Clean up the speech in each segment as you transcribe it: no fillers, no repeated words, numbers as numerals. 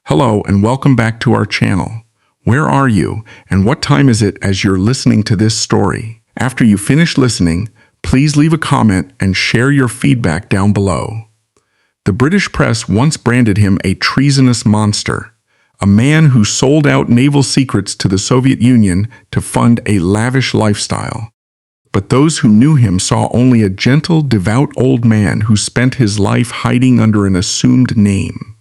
Hello and welcome back to our channel. Where are you and what time is it as you're listening to this story? After you finish listening, please leave a comment and share your feedback down below. The British press once branded him a treasonous monster, a man who sold out naval secrets to the Soviet Union to fund a lavish lifestyle. But those who knew him saw only a gentle, devout old man who spent his life hiding under an assumed name.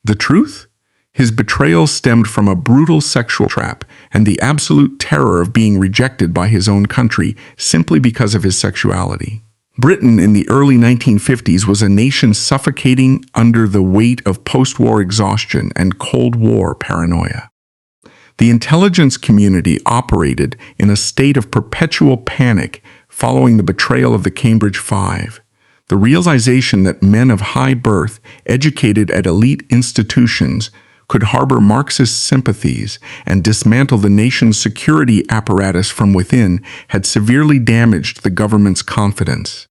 The truth? His betrayal stemmed from a brutal sexual trap and the absolute terror of being rejected by his own country simply because of his sexuality. Britain in the early 1950s was a nation suffocating under the weight of post-war exhaustion and Cold War paranoia. The intelligence community operated in a state of perpetual panic following the betrayal of the Cambridge Five. The realization that men of high birth, educated at elite institutions, could harbor Marxist sympathies and dismantle the nation's security apparatus from within had severely damaged the government's confidence.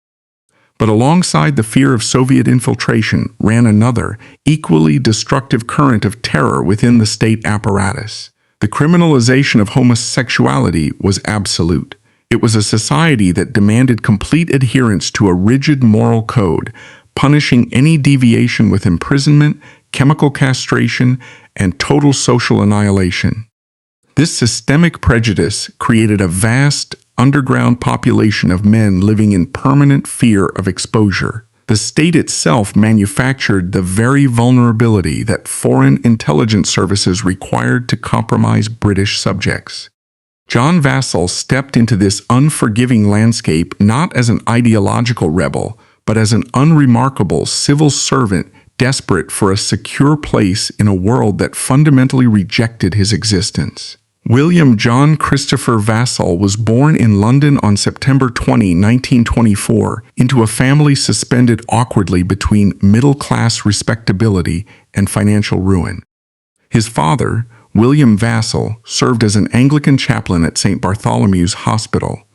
But alongside the fear of Soviet infiltration ran another, equally destructive current of terror within the state apparatus. The criminalization of homosexuality was absolute. It was a society that demanded complete adherence to a rigid moral code, punishing any deviation with imprisonment, chemical castration, and total social annihilation. This systemic prejudice created a vast, underground population of men living in permanent fear of exposure. The state itself manufactured the very vulnerability that foreign intelligence services required to compromise British subjects. John Vassall stepped into this unforgiving landscape not as an ideological rebel, but as an unremarkable civil servant desperate for a secure place in a world that fundamentally rejected his existence. William John Christopher Vassall was born in London on September 20, 1924, into a family suspended awkwardly between middle-class respectability and financial ruin. His father, William Vassall, served as an Anglican chaplain at St. Bartholomew's Hospital.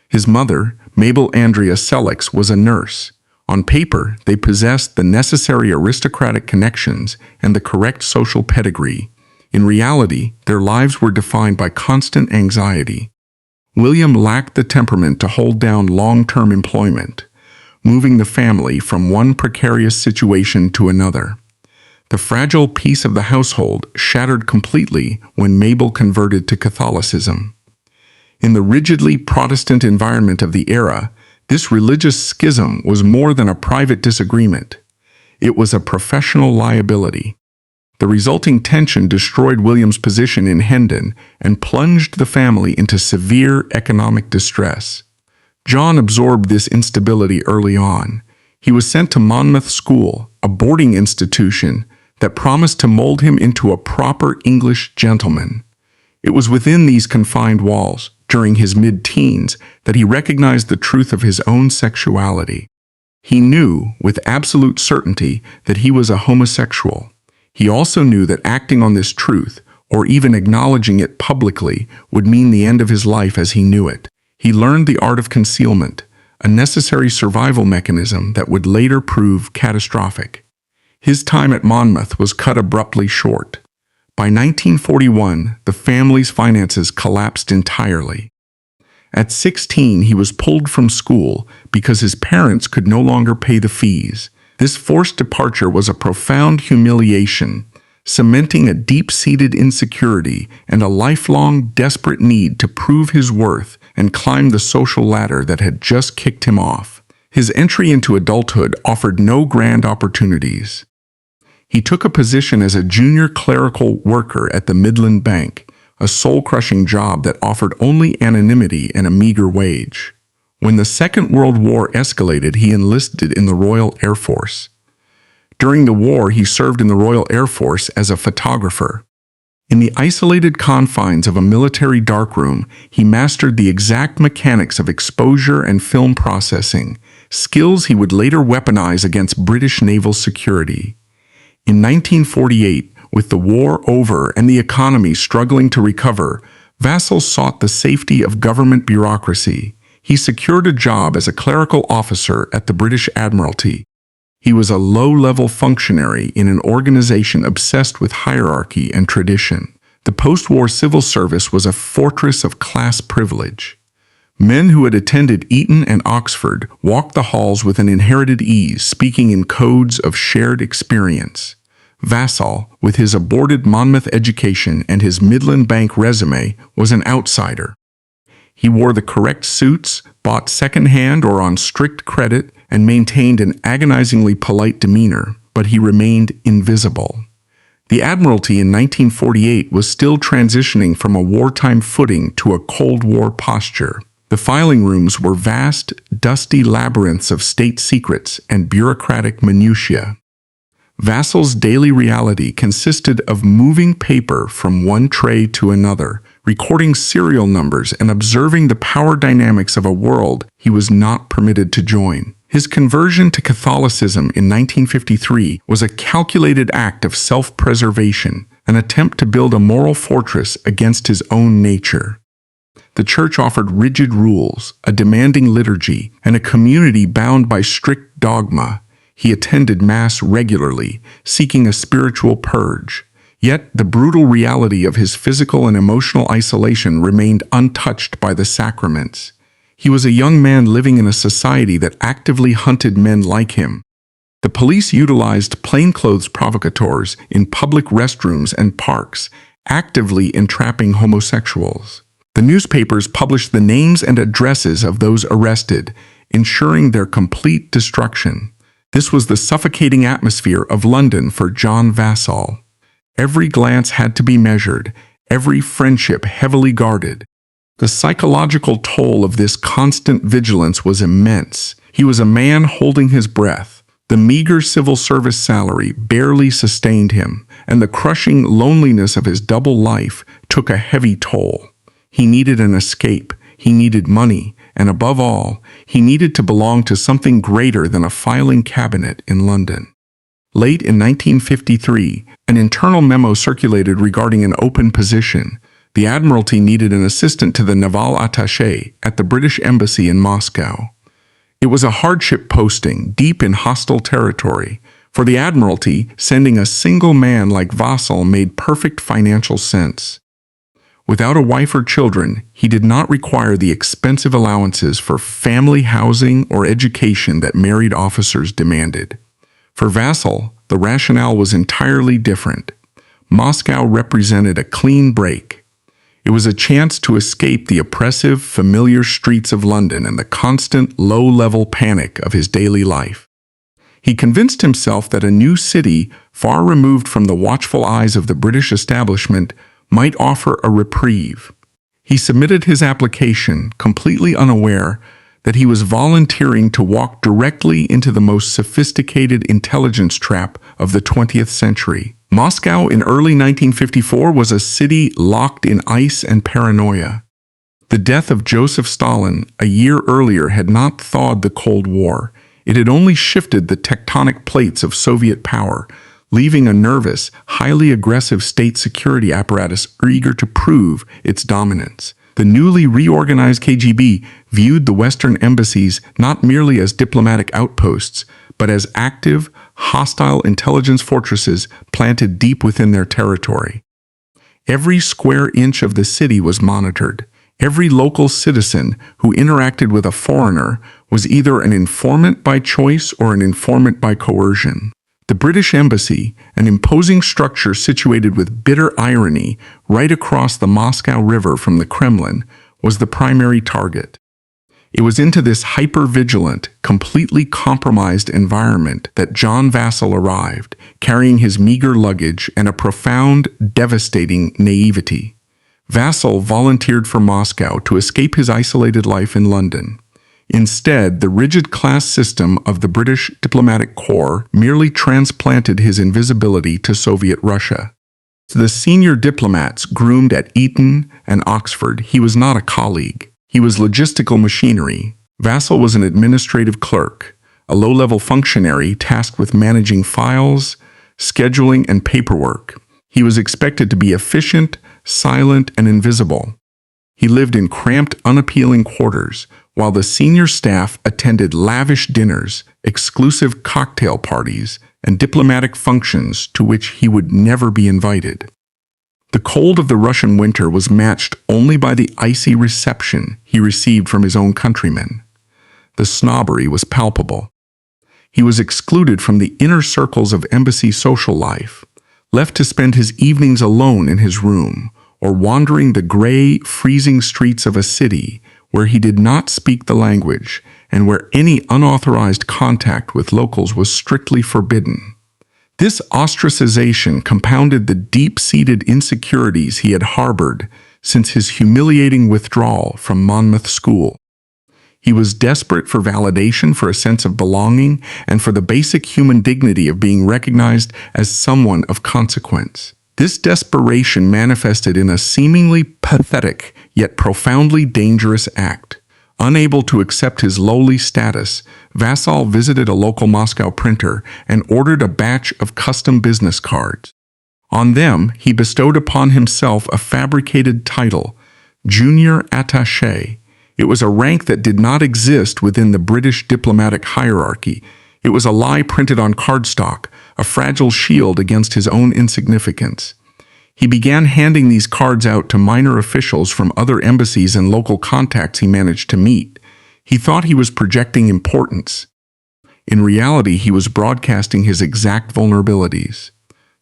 His mother, Mabel Andrea Sellex, was a nurse. On paper, they possessed the necessary aristocratic connections and the correct social pedigree. In reality, their lives were defined by constant anxiety. William lacked the temperament to hold down long-term employment, moving the family from one precarious situation to another. The fragile peace of the household shattered completely when Mabel converted to Catholicism. In the rigidly Protestant environment of the era, this religious schism was more than a private disagreement. It was a professional liability. The resulting tension destroyed William's position in Hendon and plunged the family into severe economic distress. John absorbed this instability early on. He was sent to Monmouth School, a boarding institution that promised to mold him into a proper English gentleman. It was within these confined walls, during his mid-teens, that he recognized the truth of his own sexuality. He knew, with absolute certainty, that he was a homosexual. He also knew that acting on this truth, or even acknowledging it publicly, would mean the end of his life as he knew it. He learned the art of concealment, a necessary survival mechanism that would later prove catastrophic. His time at Monmouth was cut abruptly short. By 1941, the family's finances collapsed entirely. At 16, he was pulled from school because his parents could no longer pay the fees. This forced departure was a profound humiliation, cementing a deep-seated insecurity and a lifelong, desperate need to prove his worth and climb the social ladder that had just kicked him off. His entry into adulthood offered no grand opportunities. He took a position as a junior clerical worker at the Midland Bank, a soul-crushing job that offered only anonymity and a meager wage. When the Second World War escalated, he enlisted in the Royal Air Force. During the war, he served in the Royal Air Force as a photographer. In the isolated confines of a military darkroom, he mastered the exact mechanics of exposure and film processing, skills he would later weaponize against British naval security. In 1948, with the war over and the economy struggling to recover, Vassall sought the safety of government bureaucracy. He secured a job as a clerical officer at the British Admiralty. He was a low-level functionary in an organization obsessed with hierarchy and tradition. The post-war civil service was a fortress of class privilege. Men who had attended Eton and Oxford walked the halls with an inherited ease, speaking in codes of shared experience. Vassall, with his aborted Monmouth education and his Midland Bank resume, was an outsider. He wore the correct suits, bought second-hand or on strict credit, and maintained an agonizingly polite demeanor, but he remained invisible. The Admiralty in 1948 was still transitioning from a wartime footing to a Cold War posture. The filing rooms were vast, dusty labyrinths of state secrets and bureaucratic minutiae. Vassall's daily reality consisted of moving paper from one tray to another, recording serial numbers and observing the power dynamics of a world he was not permitted to join. His conversion to Catholicism in 1953 was a calculated act of self-preservation, an attempt to build a moral fortress against his own nature. The church offered rigid rules, a demanding liturgy, and a community bound by strict dogma. He attended Mass regularly, seeking a spiritual purge. Yet the brutal reality of his physical and emotional isolation remained untouched by the sacraments. He was a young man living in a society that actively hunted men like him. The police utilized plainclothes provocateurs in public restrooms and parks, actively entrapping homosexuals. The newspapers published the names and addresses of those arrested, ensuring their complete destruction. This was the suffocating atmosphere of London for John Vassall. Every glance had to be measured, every friendship heavily guarded. The psychological toll of this constant vigilance was immense. He was a man holding his breath. The meager civil service salary barely sustained him, and the crushing loneliness of his double life took a heavy toll. He needed an escape, he needed money, and above all, he needed to belong to something greater than a filing cabinet in London. Late in 1953, an internal memo circulated regarding an open position. The Admiralty needed an assistant to the Naval attaché at the British Embassy in Moscow. It was a hardship posting, deep in hostile territory. For the Admiralty, sending a single man like Vassall made perfect financial sense. Without a wife or children, he did not require the expensive allowances for family housing or education that married officers demanded. For Vassall, the rationale was entirely different. Moscow represented a clean break. It was a chance to escape the oppressive, familiar streets of London and the constant, low-level panic of his daily life. He convinced himself that a new city, far removed from the watchful eyes of the British establishment, might offer a reprieve. He submitted his application, completely unaware that he was volunteering to walk directly into the most sophisticated intelligence trap of the 20th century. Moscow in early 1954 was a city locked in ice and paranoia. The death of Joseph Stalin a year earlier had not thawed the Cold War. It had only shifted the tectonic plates of Soviet power, leaving a nervous, highly aggressive state security apparatus eager to prove its dominance. The newly reorganized KGB viewed the Western embassies not merely as diplomatic outposts, but as active, hostile intelligence fortresses planted deep within their territory. Every square inch of the city was monitored. Every local citizen who interacted with a foreigner was either an informant by choice or an informant by coercion. The British Embassy, an imposing structure situated with bitter irony right across the Moscow River from the Kremlin, was the primary target. It was into this hyper-vigilant, completely compromised environment that John Vassall arrived, carrying his meager luggage and a profound, devastating naivety. Vassall volunteered for Moscow to escape his isolated life in London. Instead, the rigid class system of the British diplomatic corps merely transplanted his invisibility to Soviet Russia. To the senior diplomats groomed at Eton and Oxford, he was not a colleague. He was logistical machinery. Vassall was an administrative clerk, a low-level functionary tasked with managing files, scheduling, and paperwork. He was expected to be efficient, silent, and invisible. He lived in cramped, unappealing quarters, while the senior staff attended lavish dinners, exclusive cocktail parties, and diplomatic functions to which he would never be invited. The cold of the Russian winter was matched only by the icy reception he received from his own countrymen. The snobbery was palpable. He was excluded from the inner circles of embassy social life, left to spend his evenings alone in his room, or wandering the gray, freezing streets of a city where he did not speak the language and where any unauthorized contact with locals was strictly forbidden. This ostracization compounded the deep-seated insecurities he had harbored since his humiliating withdrawal from Monmouth School. He was desperate for validation, for a sense of belonging, and for the basic human dignity of being recognized as someone of consequence. This desperation manifested in a seemingly pathetic yet profoundly dangerous act. Unable to accept his lowly status, Vassall visited a local Moscow printer and ordered a batch of custom business cards. On them, he bestowed upon himself a fabricated title, Junior Attaché. It was a rank that did not exist within the British diplomatic hierarchy. It was a lie printed on cardstock, a fragile shield against his own insignificance. He began handing these cards out to minor officials from other embassies and local contacts he managed to meet. He thought he was projecting importance. In reality, he was broadcasting his exact vulnerabilities.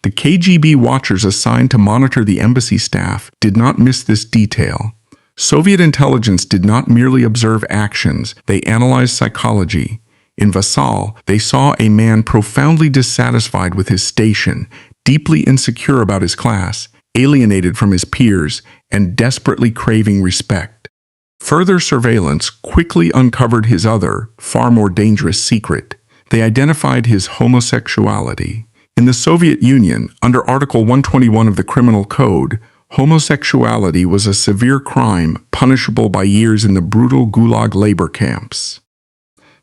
The KGB watchers assigned to monitor the embassy staff did not miss this detail. Soviet intelligence did not merely observe actions, they analyzed psychology. In Vassall, they saw a man profoundly dissatisfied with his station, deeply insecure about his class, alienated from his peers, and desperately craving respect. Further surveillance quickly uncovered his other, far more dangerous secret. They identified his homosexuality. In the Soviet Union, under Article 121 of the Criminal Code, homosexuality was a severe crime punishable by years in the brutal Gulag labor camps.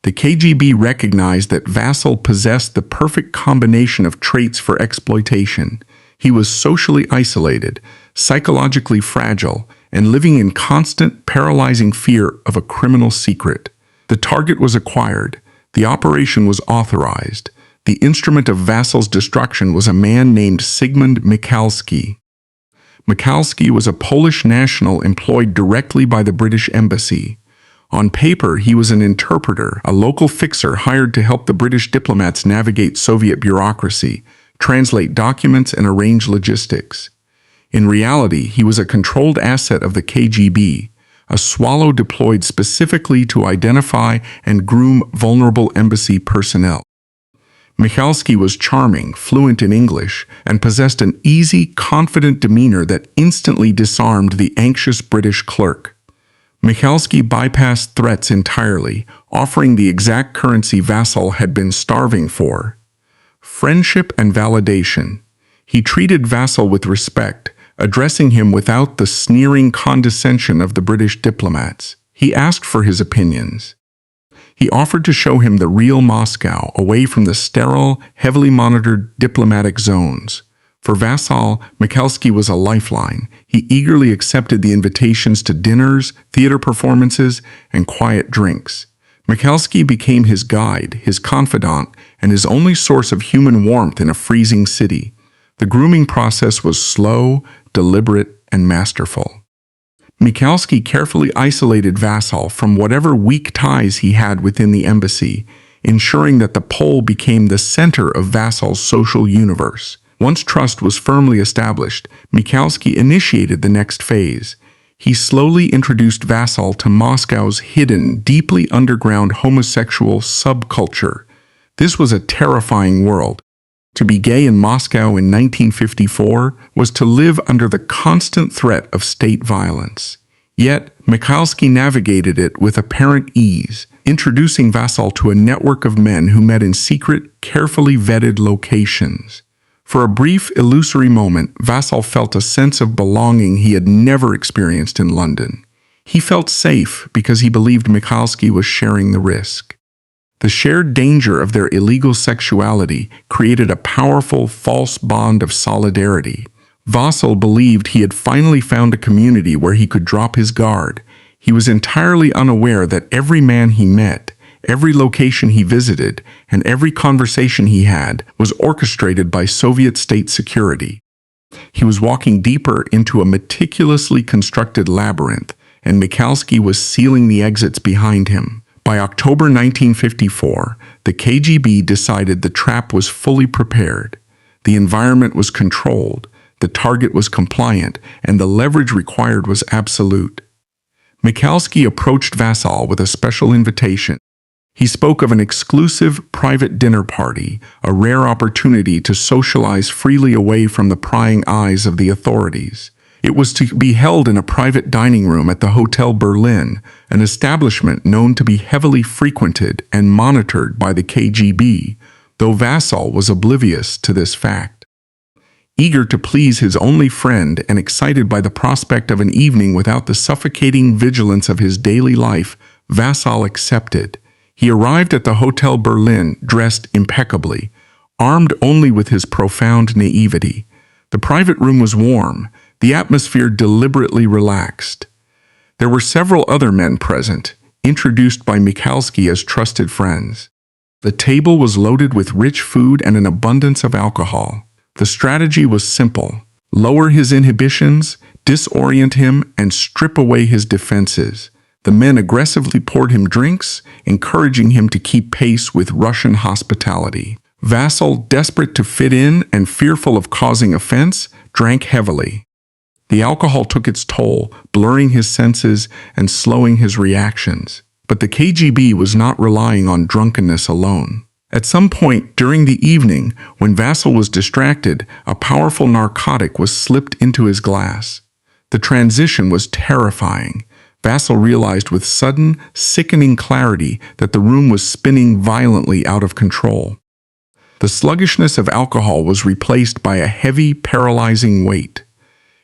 The KGB recognized that Vassall possessed the perfect combination of traits for exploitation. He was socially isolated, psychologically fragile, and living in constant, paralyzing fear of a criminal secret. The target was acquired. The operation was authorized. The instrument of Vassall's destruction was a man named Zygmunt Michalski. Michalski was a Polish national employed directly by the British Embassy. On paper, he was an interpreter, a local fixer hired to help the British diplomats navigate Soviet bureaucracy, translate documents, and arrange logistics. In reality, he was a controlled asset of the KGB, a swallow deployed specifically to identify and groom vulnerable embassy personnel. Michalski was charming, fluent in English, and possessed an easy, confident demeanor that instantly disarmed the anxious British clerk. Michalski bypassed threats entirely, offering the exact currency Vassall had been starving for: friendship and validation. He treated Vassall with respect, addressing him without the sneering condescension of the British diplomats. He asked for his opinions. He offered to show him the real Moscow, away from the sterile, heavily monitored diplomatic zones. For Vassall, Michalski was a lifeline. He eagerly accepted the invitations to dinners, theater performances, and quiet drinks. Michalski became his guide, his confidant, and his only source of human warmth in a freezing city. The grooming process was slow, deliberate, and masterful. Michalski carefully isolated Vassall from whatever weak ties he had within the embassy, ensuring that the Pole became the center of Vassall's social universe. Once trust was firmly established, Michalski initiated the next phase. He slowly introduced Vassall to Moscow's hidden, deeply underground homosexual subculture. This was a terrifying world. To be gay in Moscow in 1954 was to live under the constant threat of state violence. Yet, Michalski navigated it with apparent ease, introducing Vassall to a network of men who met in secret, carefully vetted locations. For a brief, illusory moment, Vassall felt a sense of belonging he had never experienced in London. He felt safe because he believed Michalski was sharing the risk. The shared danger of their illegal sexuality created a powerful, false bond of solidarity. Vassall believed he had finally found a community where he could drop his guard. He was entirely unaware that every man he met, every location he visited, and every conversation he had was orchestrated by Soviet state security. He was walking deeper into a meticulously constructed labyrinth, and Michalski was sealing the exits behind him. By October 1954, the KGB decided the trap was fully prepared. The environment was controlled, the target was compliant, and the leverage required was absolute. Michalski approached Vassall with a special invitation. He spoke of an exclusive private dinner party, a rare opportunity to socialize freely away from the prying eyes of the authorities. It was to be held in a private dining room at the Hotel Berlin, an establishment known to be heavily frequented and monitored by the KGB, though Vassall was oblivious to this fact. Eager to please his only friend and excited by the prospect of an evening without the suffocating vigilance of his daily life, Vassall accepted. He arrived at the Hotel Berlin dressed impeccably, armed only with his profound naivety. The private room was warm, the atmosphere deliberately relaxed. There were several other men present, introduced by Michalski as trusted friends. The table was loaded with rich food and an abundance of alcohol. The strategy was simple: lower his inhibitions, disorient him, and strip away his defenses. The men aggressively poured him drinks, encouraging him to keep pace with Russian hospitality. Vassall, desperate to fit in and fearful of causing offense, drank heavily. The alcohol took its toll, blurring his senses and slowing his reactions. But the KGB was not relying on drunkenness alone. At some point during the evening, when Vassall was distracted, a powerful narcotic was slipped into his glass. The transition was terrifying. Vassall realized with sudden, sickening clarity that the room was spinning violently out of control. The sluggishness of alcohol was replaced by a heavy, paralyzing weight.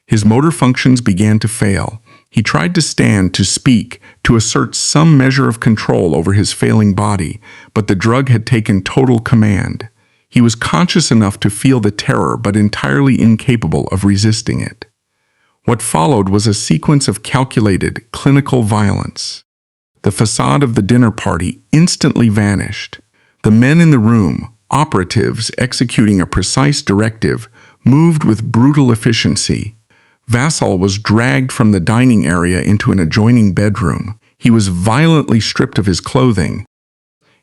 His motor functions began to fail. He tried to stand, to speak, to assert some measure of control over his failing body, but the drug had taken total command. He was conscious enough to feel the terror, but entirely incapable of resisting it. What followed was a sequence of calculated, clinical violence. The facade of the dinner party instantly vanished. The men in the room, operatives executing a precise directive, moved with brutal efficiency. Vassall was dragged from the dining area into an adjoining bedroom. He was violently stripped of his clothing.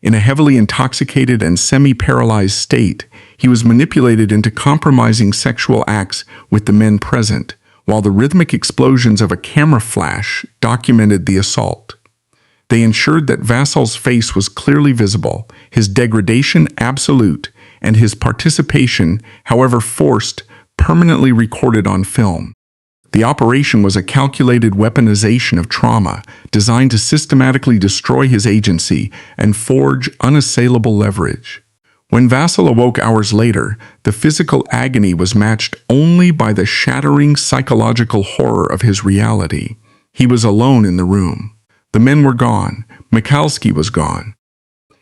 In a heavily intoxicated and semi-paralyzed state, he was manipulated into compromising sexual acts with the men present, while the rhythmic explosions of a camera flash documented the assault. They ensured that Vassall's face was clearly visible, his degradation absolute, and his participation, however forced, permanently recorded on film. The operation was a calculated weaponization of trauma, designed to systematically destroy his agency and forge unassailable leverage. When Vassall awoke hours later, the physical agony was matched only by the shattering psychological horror of his reality. He was alone in the room. The men were gone. Michalski was gone.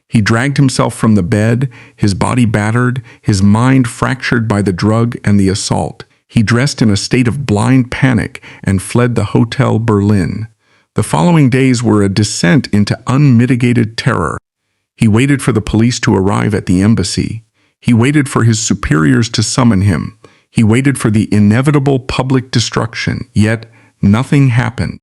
He dragged himself from the bed, his body battered, his mind fractured by the drug and the assault. He dressed in a state of blind panic and fled the Hotel Berlin. The following days were a descent into unmitigated terror. He waited for the police to arrive at the embassy. He waited for his superiors to summon him. He waited for the inevitable public destruction, yet nothing happened.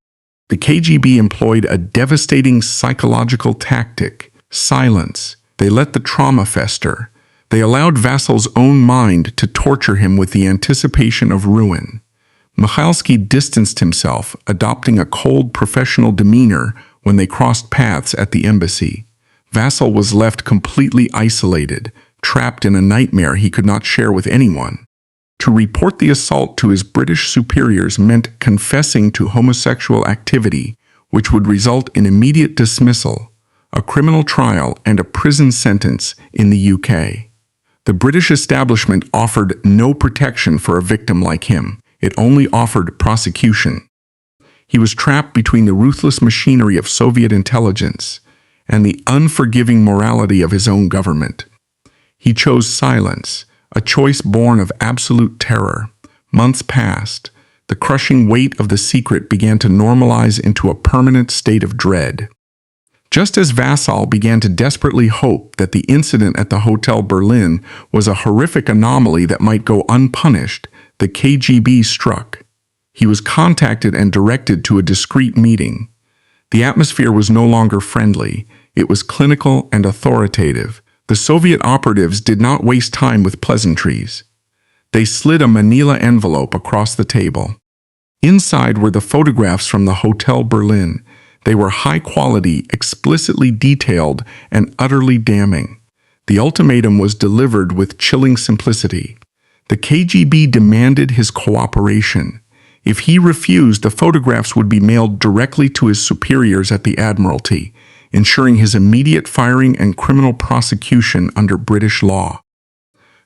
The KGB employed a devastating psychological tactic: silence. They let the trauma fester. They allowed Vassall's own mind to torture him with the anticipation of ruin. Michalski distanced himself, adopting a cold professional demeanor when they crossed paths at the embassy. Vassall was left completely isolated, trapped in a nightmare he could not share with anyone. To report the assault to his British superiors meant confessing to homosexual activity, which would result in immediate dismissal, a criminal trial, and a prison sentence in the UK. The British establishment offered no protection for a victim like him. It only offered prosecution. He was trapped between the ruthless machinery of Soviet intelligence and the unforgiving morality of his own government. He chose silence, a choice born of absolute terror. Months passed. The crushing weight of the secret began to normalize into a permanent state of dread. Just as Vassall began to desperately hope that the incident at the Hotel Berlin was a horrific anomaly that might go unpunished, the KGB struck. He was contacted and directed to a discreet meeting. The atmosphere was no longer friendly. It was clinical and authoritative. The Soviet operatives did not waste time with pleasantries. They slid a manila envelope across the table. Inside were the photographs from the Hotel Berlin. They were high quality, explicitly detailed, and utterly damning. The ultimatum was delivered with chilling simplicity. The KGB demanded his cooperation. If he refused, the photographs would be mailed directly to his superiors at the Admiralty, ensuring his immediate firing and criminal prosecution under British law.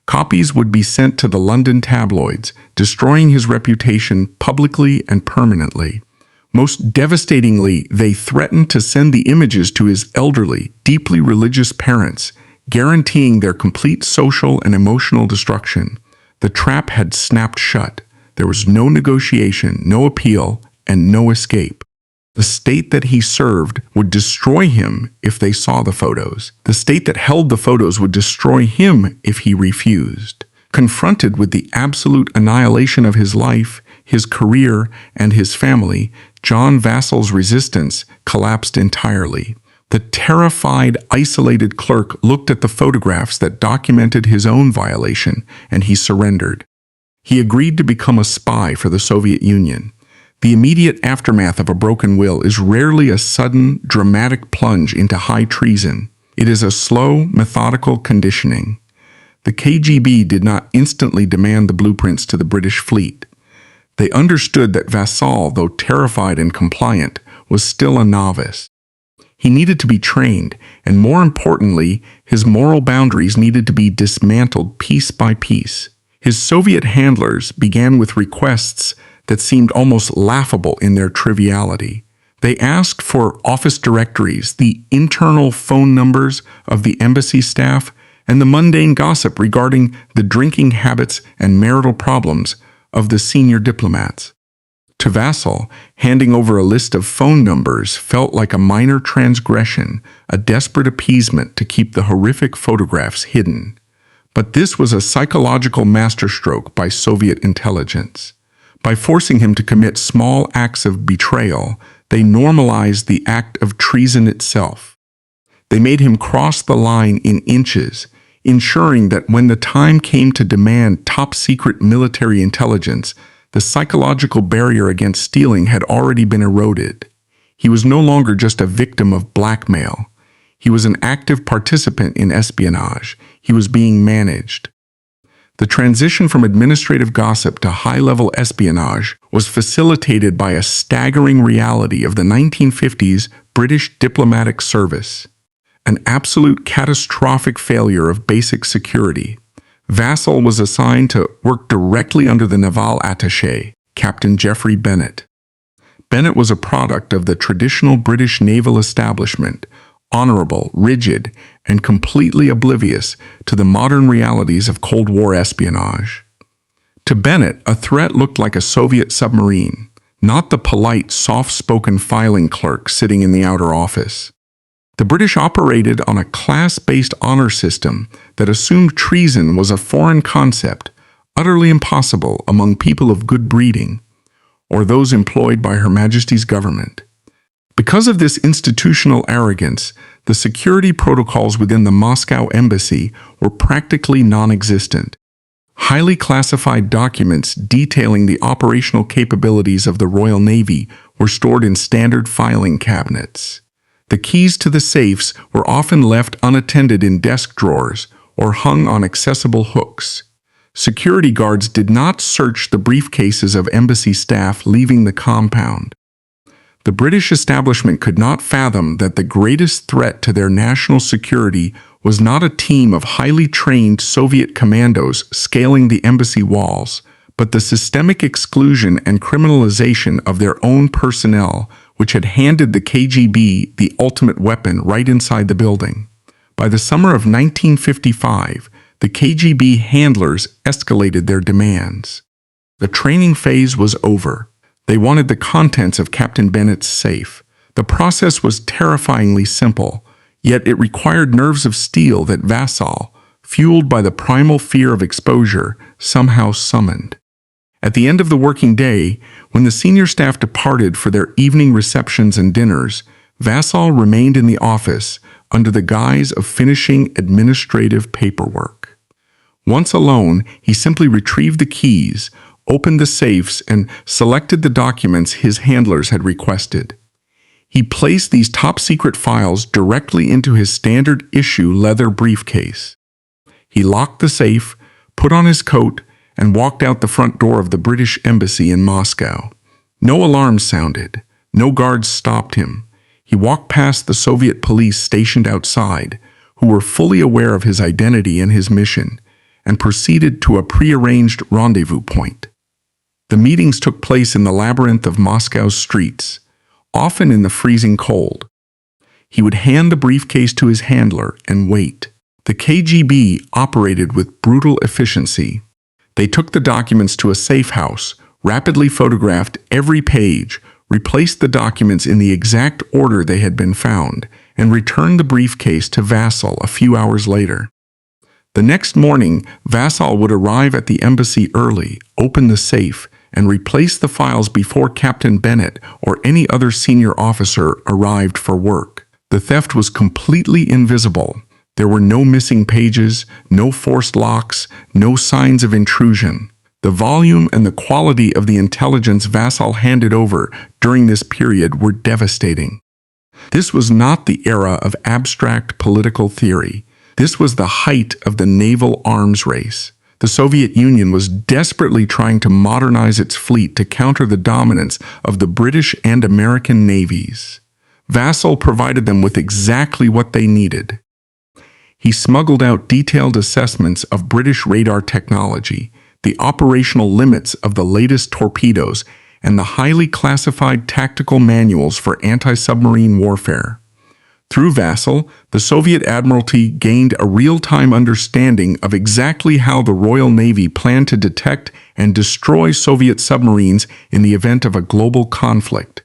Copies would be sent to the London tabloids, destroying his reputation publicly and permanently. Most devastatingly, they threatened to send the images to his elderly, deeply religious parents, guaranteeing their complete social and emotional destruction. The trap had snapped shut. There was no negotiation, no appeal, and no escape. The state that he served would destroy him if they saw the photos. The state that held the photos would destroy him if he refused. Confronted with the absolute annihilation of his life, his career, and his family, John Vassall's resistance collapsed entirely. The terrified, isolated clerk looked at the photographs that documented his own violation, and he surrendered. He agreed to become a spy for the Soviet Union. The immediate aftermath of a broken will is rarely a sudden, dramatic plunge into high treason. It is a slow, methodical conditioning. The KGB did not instantly demand the blueprints to the British fleet. They understood that Vassall, though terrified and compliant, was still a novice. He needed to be trained, and more importantly, his moral boundaries needed to be dismantled piece by piece. His Soviet handlers began with requests that seemed almost laughable in their triviality. They asked for office directories, the internal phone numbers of the embassy staff, and the mundane gossip regarding the drinking habits and marital problems of the senior diplomats. To Vassall, handing over a list of phone numbers felt like a minor transgression, a desperate appeasement to keep the horrific photographs hidden. But this was a psychological masterstroke by Soviet intelligence. By forcing him to commit small acts of betrayal, they normalized the act of treason itself. They made him cross the line in inches, ensuring that when the time came to demand top-secret military intelligence, the psychological barrier against stealing had already been eroded. He was no longer just a victim of blackmail. He was an active participant in espionage. He was being managed. The transition from administrative gossip to high-level espionage was facilitated by a staggering reality of the 1950s British diplomatic service, an absolute catastrophic failure of basic security. Vassall was assigned to work directly under the Naval attaché, Captain Geoffrey Bennett. Bennett was a product of the traditional British naval establishment, honorable, rigid, and completely oblivious to the modern realities of Cold War espionage. To Bennett, a threat looked like a Soviet submarine, not the polite, soft-spoken filing clerk sitting in the outer office. The British operated on a class-based honor system that assumed treason was a foreign concept, utterly impossible among people of good breeding, or those employed by Her Majesty's government. Because of this institutional arrogance, the security protocols within the Moscow embassy were practically non-existent. Highly classified documents detailing the operational capabilities of the Royal Navy were stored in standard filing cabinets. The keys to the safes were often left unattended in desk drawers or hung on accessible hooks. Security guards did not search the briefcases of embassy staff leaving the compound. The British establishment could not fathom that the greatest threat to their national security was not a team of highly trained Soviet commandos scaling the embassy walls, but the systemic exclusion and criminalization of their own personnel, which had handed the KGB the ultimate weapon right inside the building. By the summer of 1955, the KGB handlers escalated their demands. The training phase was over. They wanted the contents of Captain Bennett's safe. The process was terrifyingly simple, yet it required nerves of steel that Vassall, fueled by the primal fear of exposure, somehow summoned. At the end of the working day, when the senior staff departed for their evening receptions and dinners, Vassall remained in the office under the guise of finishing administrative paperwork. Once alone, he simply retrieved the keys, opened the safes, and selected the documents his handlers had requested. He placed these top-secret files directly into his standard-issue leather briefcase. He locked the safe, put on his coat, and walked out the front door of the British Embassy in Moscow. No alarms sounded. No guards stopped him. He walked past the Soviet police stationed outside, who were fully aware of his identity and his mission, and proceeded to a prearranged rendezvous point. The meetings took place in the labyrinth of Moscow's streets, often in the freezing cold. He would hand the briefcase to his handler and wait. The KGB operated with brutal efficiency. They took the documents to a safe house, rapidly photographed every page, replaced the documents in the exact order they had been found, and returned the briefcase to Vassall a few hours later. The next morning, Vassall would arrive at the embassy early, open the safe, and replace the files before Captain Bennett or any other senior officer arrived for work. The theft was completely invisible. There were no missing pages, no forced locks, no signs of intrusion. The volume and the quality of the intelligence Vassall handed over during this period were devastating. This was not the era of abstract political theory. This was the height of the naval arms race. The Soviet Union was desperately trying to modernize its fleet to counter the dominance of the British and American navies. Vassall provided them with exactly what they needed. He smuggled out detailed assessments of British radar technology, the operational limits of the latest torpedoes, and the highly classified tactical manuals for anti-submarine warfare. Through Vassall, the Soviet Admiralty gained a real-time understanding of exactly how the Royal Navy planned to detect and destroy Soviet submarines in the event of a global conflict.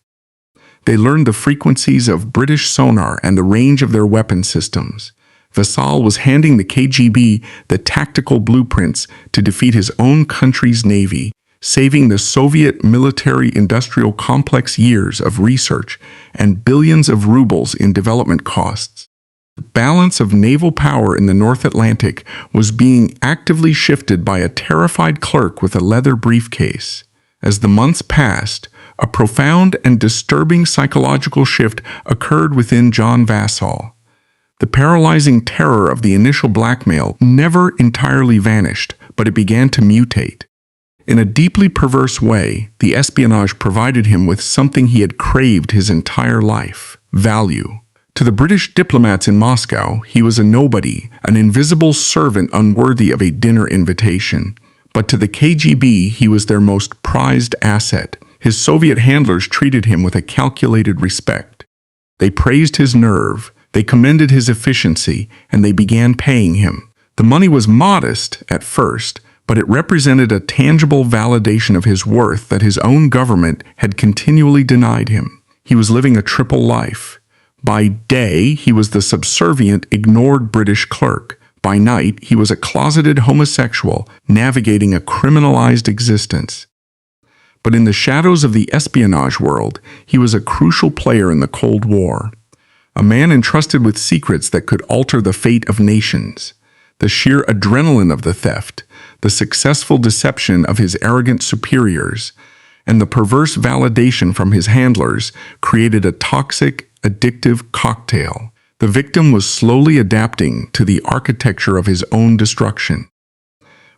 They learned the frequencies of British sonar and the range of their weapon systems. Vassall was handing the KGB the tactical blueprints to defeat his own country's navy, saving the Soviet military-industrial complex years of research and billions of rubles in development costs. The balance of naval power in the North Atlantic was being actively shifted by a terrified clerk with a leather briefcase. As the months passed, a profound and disturbing psychological shift occurred within John Vassall. The paralyzing terror of the initial blackmail never entirely vanished, but it began to mutate. In a deeply perverse way, the espionage provided him with something he had craved his entire life: value. To the British diplomats in Moscow, he was a nobody, an invisible servant unworthy of a dinner invitation. But to the KGB, he was their most prized asset. His Soviet handlers treated him with a calculated respect. They praised his nerve, they commended his efficiency, and they began paying him. The money was modest at first, but it represented a tangible validation of his worth that his own government had continually denied him. He was living a triple life. By day, he was the subservient, ignored British clerk. By night, he was a closeted homosexual navigating a criminalized existence. But in the shadows of the espionage world, he was a crucial player in the Cold War. A man entrusted with secrets that could alter the fate of nations. The sheer adrenaline of the theft, the successful deception of his arrogant superiors, and the perverse validation from his handlers created a toxic, addictive cocktail. The victim was slowly adapting to the architecture of his own destruction.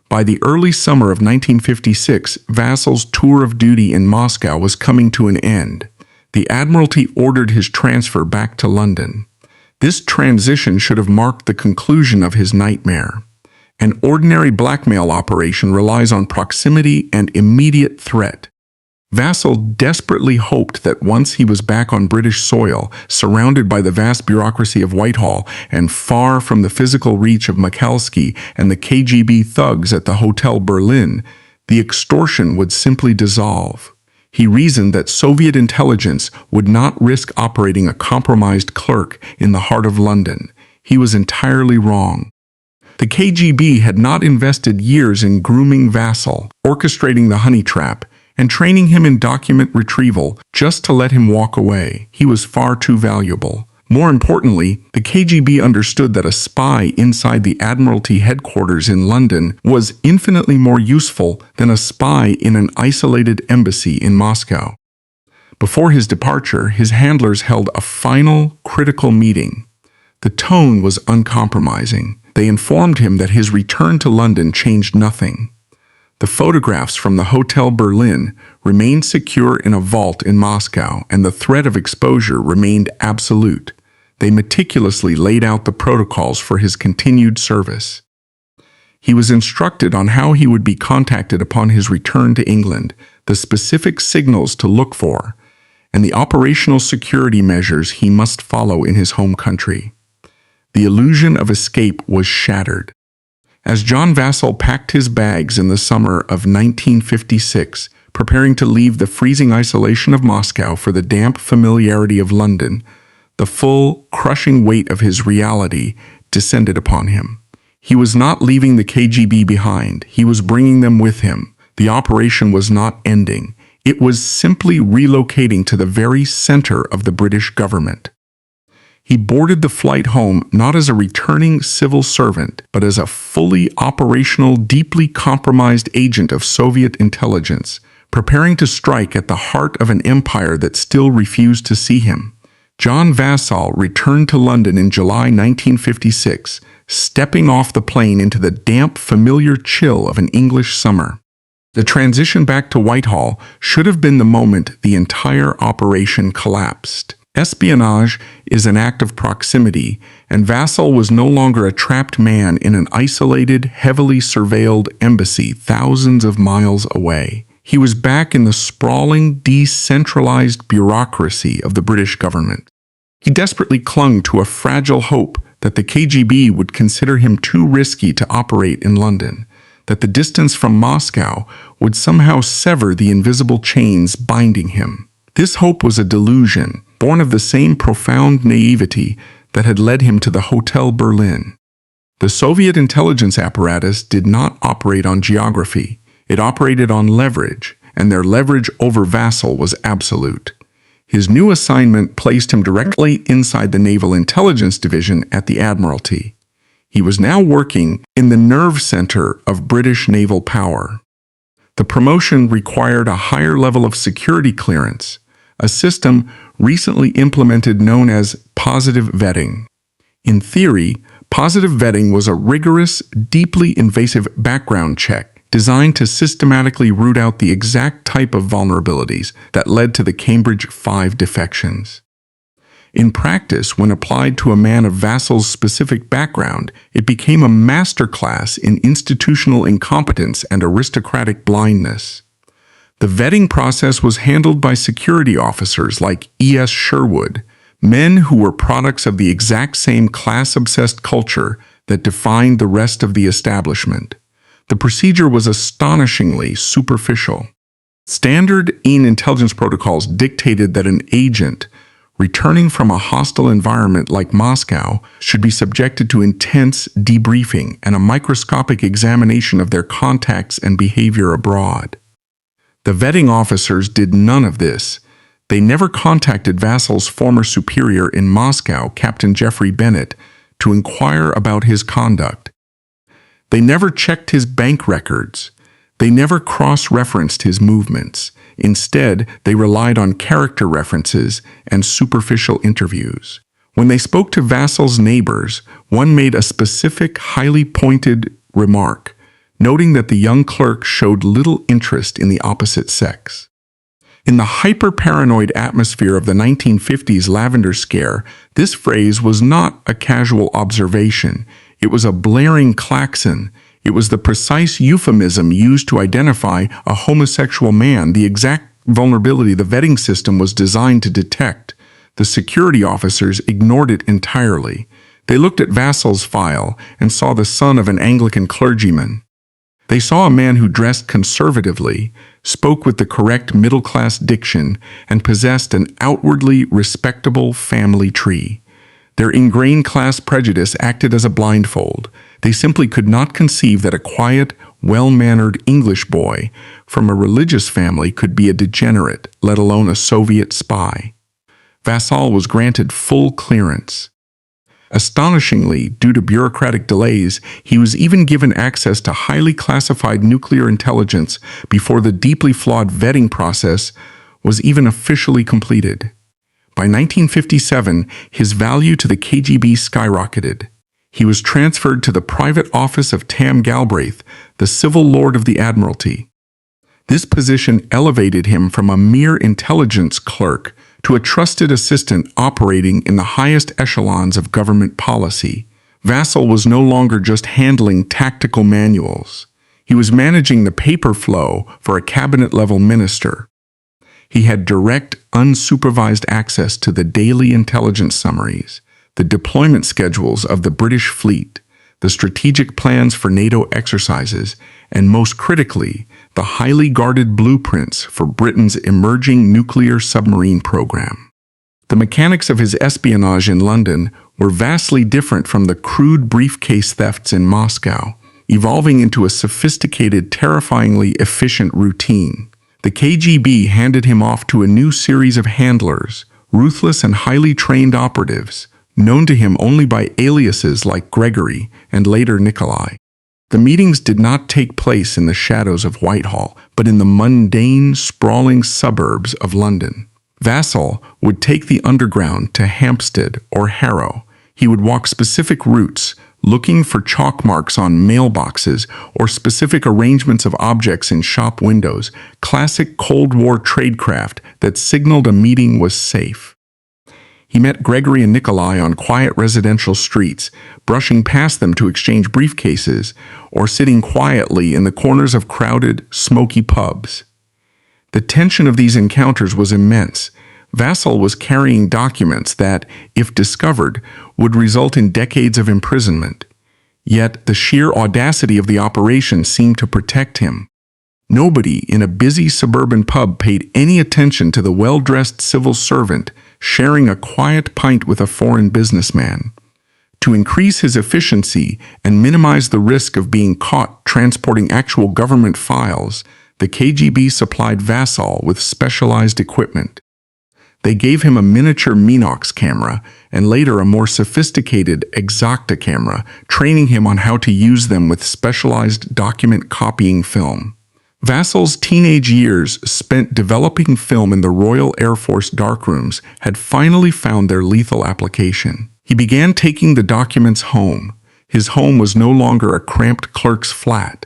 By the early summer of 1956, Vassall's tour of duty in Moscow was coming to an end. The Admiralty ordered his transfer back to London. This transition should have marked the conclusion of his nightmare. An ordinary blackmail operation relies on proximity and immediate threat. Vassall desperately hoped that once he was back on British soil, surrounded by the vast bureaucracy of Whitehall and far from the physical reach of Michalski and the KGB thugs at the Hotel Berlin, the extortion would simply dissolve. He reasoned that Soviet intelligence would not risk operating a compromised clerk in the heart of London. He was entirely wrong. The KGB had not invested years in grooming Vassall, orchestrating the Honeytrap, and training him in document retrieval just to let him walk away. He was far too valuable. More importantly, the KGB understood that a spy inside the Admiralty headquarters in London was infinitely more useful than a spy in an isolated embassy in Moscow. Before his departure, his handlers held a final, critical meeting. The tone was uncompromising. They informed him that his return to London changed nothing. The photographs from the Hotel Berlin remained secure in a vault in Moscow, and the threat of exposure remained absolute. They meticulously laid out the protocols for his continued service. He was instructed on how he would be contacted upon his return to England, the specific signals to look for, and the operational security measures he must follow in his home country. The illusion of escape was shattered. As John Vassall packed his bags in the summer of 1956, preparing to leave the freezing isolation of Moscow for the damp familiarity of London, the full, crushing weight of his reality descended upon him. He was not leaving the KGB behind. He was bringing them with him. The operation was not ending. It was simply relocating to the very center of the British government. He boarded the flight home not as a returning civil servant, but as a fully operational, deeply compromised agent of Soviet intelligence, preparing to strike at the heart of an empire that still refused to see him. John Vassall returned to London in July 1956, stepping off the plane into the damp, familiar chill of an English summer. The transition back to Whitehall should have been the moment the entire operation collapsed. Espionage is an act of proximity, and Vassall was no longer a trapped man in an isolated, heavily surveilled embassy thousands of miles away. He was back in the sprawling, decentralized bureaucracy of the British government. He desperately clung to a fragile hope that the KGB would consider him too risky to operate in London, that the distance from Moscow would somehow sever the invisible chains binding him. This hope was a delusion, born of the same profound naivety that had led him to the Hotel Berlin. The Soviet intelligence apparatus did not operate on geography. It operated on leverage, and their leverage over Vassall was absolute. His new assignment placed him directly inside the Naval Intelligence Division at the Admiralty. He was now working in the nerve center of British naval power. The promotion required a higher level of security clearance, a system recently implemented known as positive vetting. In theory, positive vetting was a rigorous, deeply invasive background check designed to systematically root out the exact type of vulnerabilities that led to the Cambridge 5 defections. In practice, when applied to a man of Vassall's specific background, it became a masterclass in institutional incompetence and aristocratic blindness. The vetting process was handled by security officers like E.S. Sherwood, men who were products of the exact same class-obsessed culture that defined the rest of the establishment. The procedure was astonishingly superficial. Standard intelligence protocols dictated that an agent, returning from a hostile environment like Moscow, should be subjected to intense debriefing and a microscopic examination of their contacts and behavior abroad. The vetting officers did none of this. They never contacted Vassall's former superior in Moscow, Captain Geoffrey Bennett, to inquire about his conduct. They never checked his bank records. They never cross-referenced his movements. Instead, they relied on character references and superficial interviews. When they spoke to Vassall's neighbors, one made a specific, highly pointed remark, noting that the young clerk showed little interest in the opposite sex. In the hyper-paranoid atmosphere of the 1950s Lavender Scare, this phrase was not a casual observation. It was a blaring klaxon. It was the precise euphemism used to identify a homosexual man, the exact vulnerability the vetting system was designed to detect. The security officers ignored it entirely. They looked at Vassall's file and saw the son of an Anglican clergyman. They saw a man who dressed conservatively, spoke with the correct middle-class diction, and possessed an outwardly respectable family tree. Their ingrained class prejudice acted as a blindfold. They simply could not conceive that a quiet, well-mannered English boy from a religious family could be a degenerate, let alone a Soviet spy. Vassall was granted full clearance. Astonishingly, due to bureaucratic delays, he was even given access to highly classified nuclear intelligence before the deeply flawed vetting process was even officially completed. By 1957, his value to the KGB skyrocketed. He was transferred to the private office of Tam Galbraith, the civil lord of the Admiralty. This position elevated him from a mere intelligence clerk to a trusted assistant operating in the highest echelons of government policy. Vassall was no longer just handling tactical manuals. He was managing the paper flow for a cabinet-level minister. He had direct, unsupervised access to the daily intelligence summaries, the deployment schedules of the British fleet, the strategic plans for NATO exercises, and most critically, the highly guarded blueprints for Britain's emerging nuclear submarine program. The mechanics of his espionage in London were vastly different from the crude briefcase thefts in Moscow, evolving into a sophisticated, terrifyingly efficient routine. The KGB handed him off to a new series of handlers, ruthless and highly trained operatives, known to him only by aliases like Gregory and later Nikolai. The meetings did not take place in the shadows of Whitehall, but in the mundane, sprawling suburbs of London. Vassall would take the underground to Hampstead or Harrow. He would walk specific routes, looking for chalk marks on mailboxes or specific arrangements of objects in shop windows, classic Cold War tradecraft that signaled a meeting was safe. He met Gregory and Nikolai on quiet residential streets, brushing past them to exchange briefcases, or sitting quietly in the corners of crowded, smoky pubs. The tension of these encounters was immense. Vassall was carrying documents that, if discovered, would result in decades of imprisonment. Yet the sheer audacity of the operation seemed to protect him. Nobody in a busy suburban pub paid any attention to the well-dressed civil servant sharing a quiet pint with a foreign businessman. To increase his efficiency and minimize the risk of being caught transporting actual government files, the KGB supplied Vassall with specialized equipment. They gave him a miniature Minox camera and later a more sophisticated Exacta camera, training him on how to use them with specialized document copying film. Vassall's teenage years spent developing film in the Royal Air Force darkrooms had finally found their lethal application. He began taking the documents home. His home was no longer a cramped clerk's flat.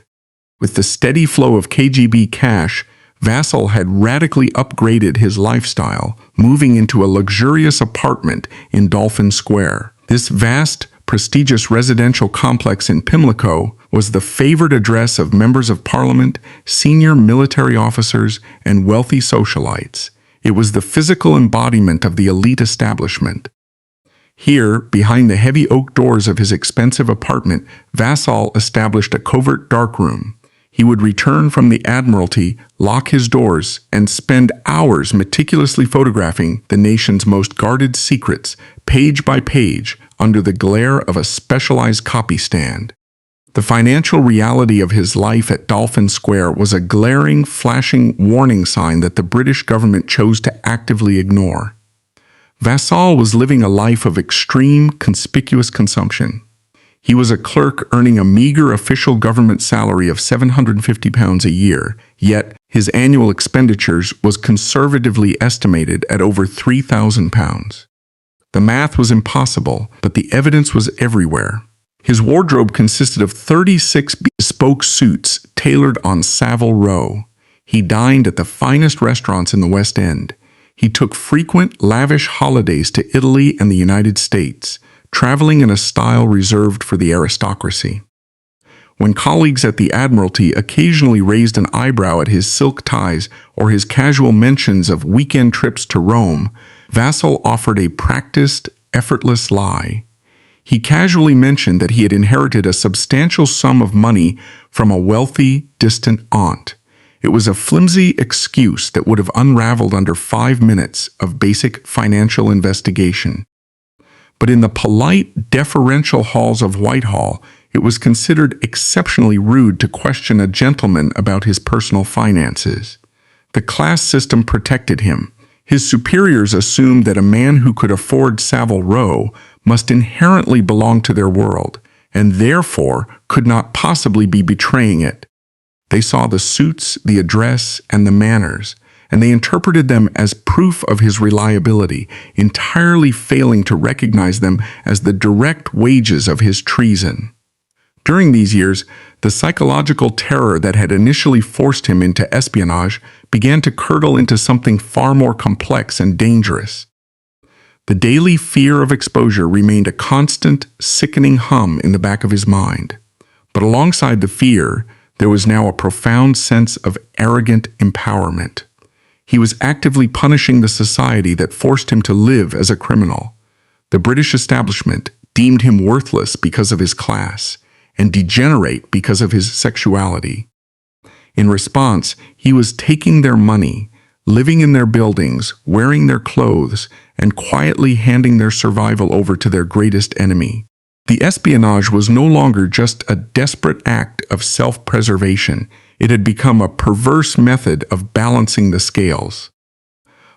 With the steady flow of KGB cash, Vassall had radically upgraded his lifestyle, moving into a luxurious apartment in Dolphin Square. This vast, prestigious residential complex in Pimlico was the favored address of members of parliament, senior military officers, and wealthy socialites. It was the physical embodiment of the elite establishment. Here, behind the heavy oak doors of his expensive apartment, Vassall established a covert darkroom. He would return from the Admiralty, lock his doors, and spend hours meticulously photographing the nation's most guarded secrets, page by page, under the glare of a specialized copy stand. The financial reality of his life at Dolphin Square was a glaring, flashing warning sign that the British government chose to actively ignore. Vassall was living a life of extreme, conspicuous consumption. He was a clerk earning a meager official government salary of £750 a year, yet his annual expenditures was conservatively estimated at over £3,000. The math was impossible, but the evidence was everywhere. His wardrobe consisted of 36 bespoke suits tailored on Savile Row. He dined at the finest restaurants in the West End. He took frequent, lavish holidays to Italy and the United States, traveling in a style reserved for the aristocracy. When colleagues at the Admiralty occasionally raised an eyebrow at his silk ties or his casual mentions of weekend trips to Rome, Vassall offered a practiced, effortless lie. He casually mentioned that he had inherited a substantial sum of money from a wealthy, distant aunt. It was a flimsy excuse that would have unraveled under 5 minutes of basic financial investigation. But in the polite, deferential halls of Whitehall, it was considered exceptionally rude to question a gentleman about his personal finances. The class system protected him. His superiors assumed that a man who could afford Savile Row must inherently belong to their world, and therefore could not possibly be betraying it. They saw the suits, the address, and the manners, and they interpreted them as proof of his reliability, entirely failing to recognize them as the direct wages of his treason. During these years, the psychological terror that had initially forced him into espionage began to curdle into something far more complex and dangerous. The daily fear of exposure remained a constant, sickening hum in the back of his mind. But alongside the fear, there was now a profound sense of arrogant empowerment. He was actively punishing the society that forced him to live as a criminal. The British establishment deemed him worthless because of his class, and degenerate because of his sexuality. In response, he was taking their money, living in their buildings, wearing their clothes, and quietly handing their survival over to their greatest enemy. The espionage was no longer just a desperate act of self-preservation. It had become a perverse method of balancing the scales.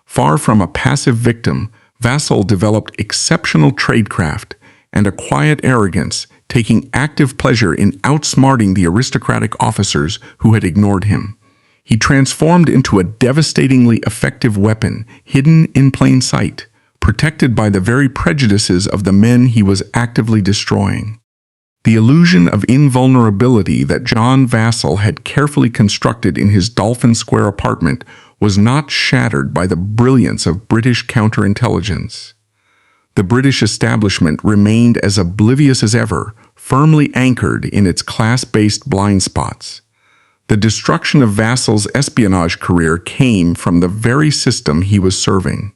Far from a passive victim, Vassall developed exceptional tradecraft and a quiet arrogance, taking active pleasure in outsmarting the aristocratic officers who had ignored him. He transformed into a devastatingly effective weapon, hidden in plain sight, protected by the very prejudices of the men he was actively destroying. The illusion of invulnerability that John Vassall had carefully constructed in his Dolphin Square apartment was not shattered by the brilliance of British counterintelligence. The British establishment remained as oblivious as ever, firmly anchored in its class-based blind spots. The destruction of Vassall's espionage career came from the very system he was serving.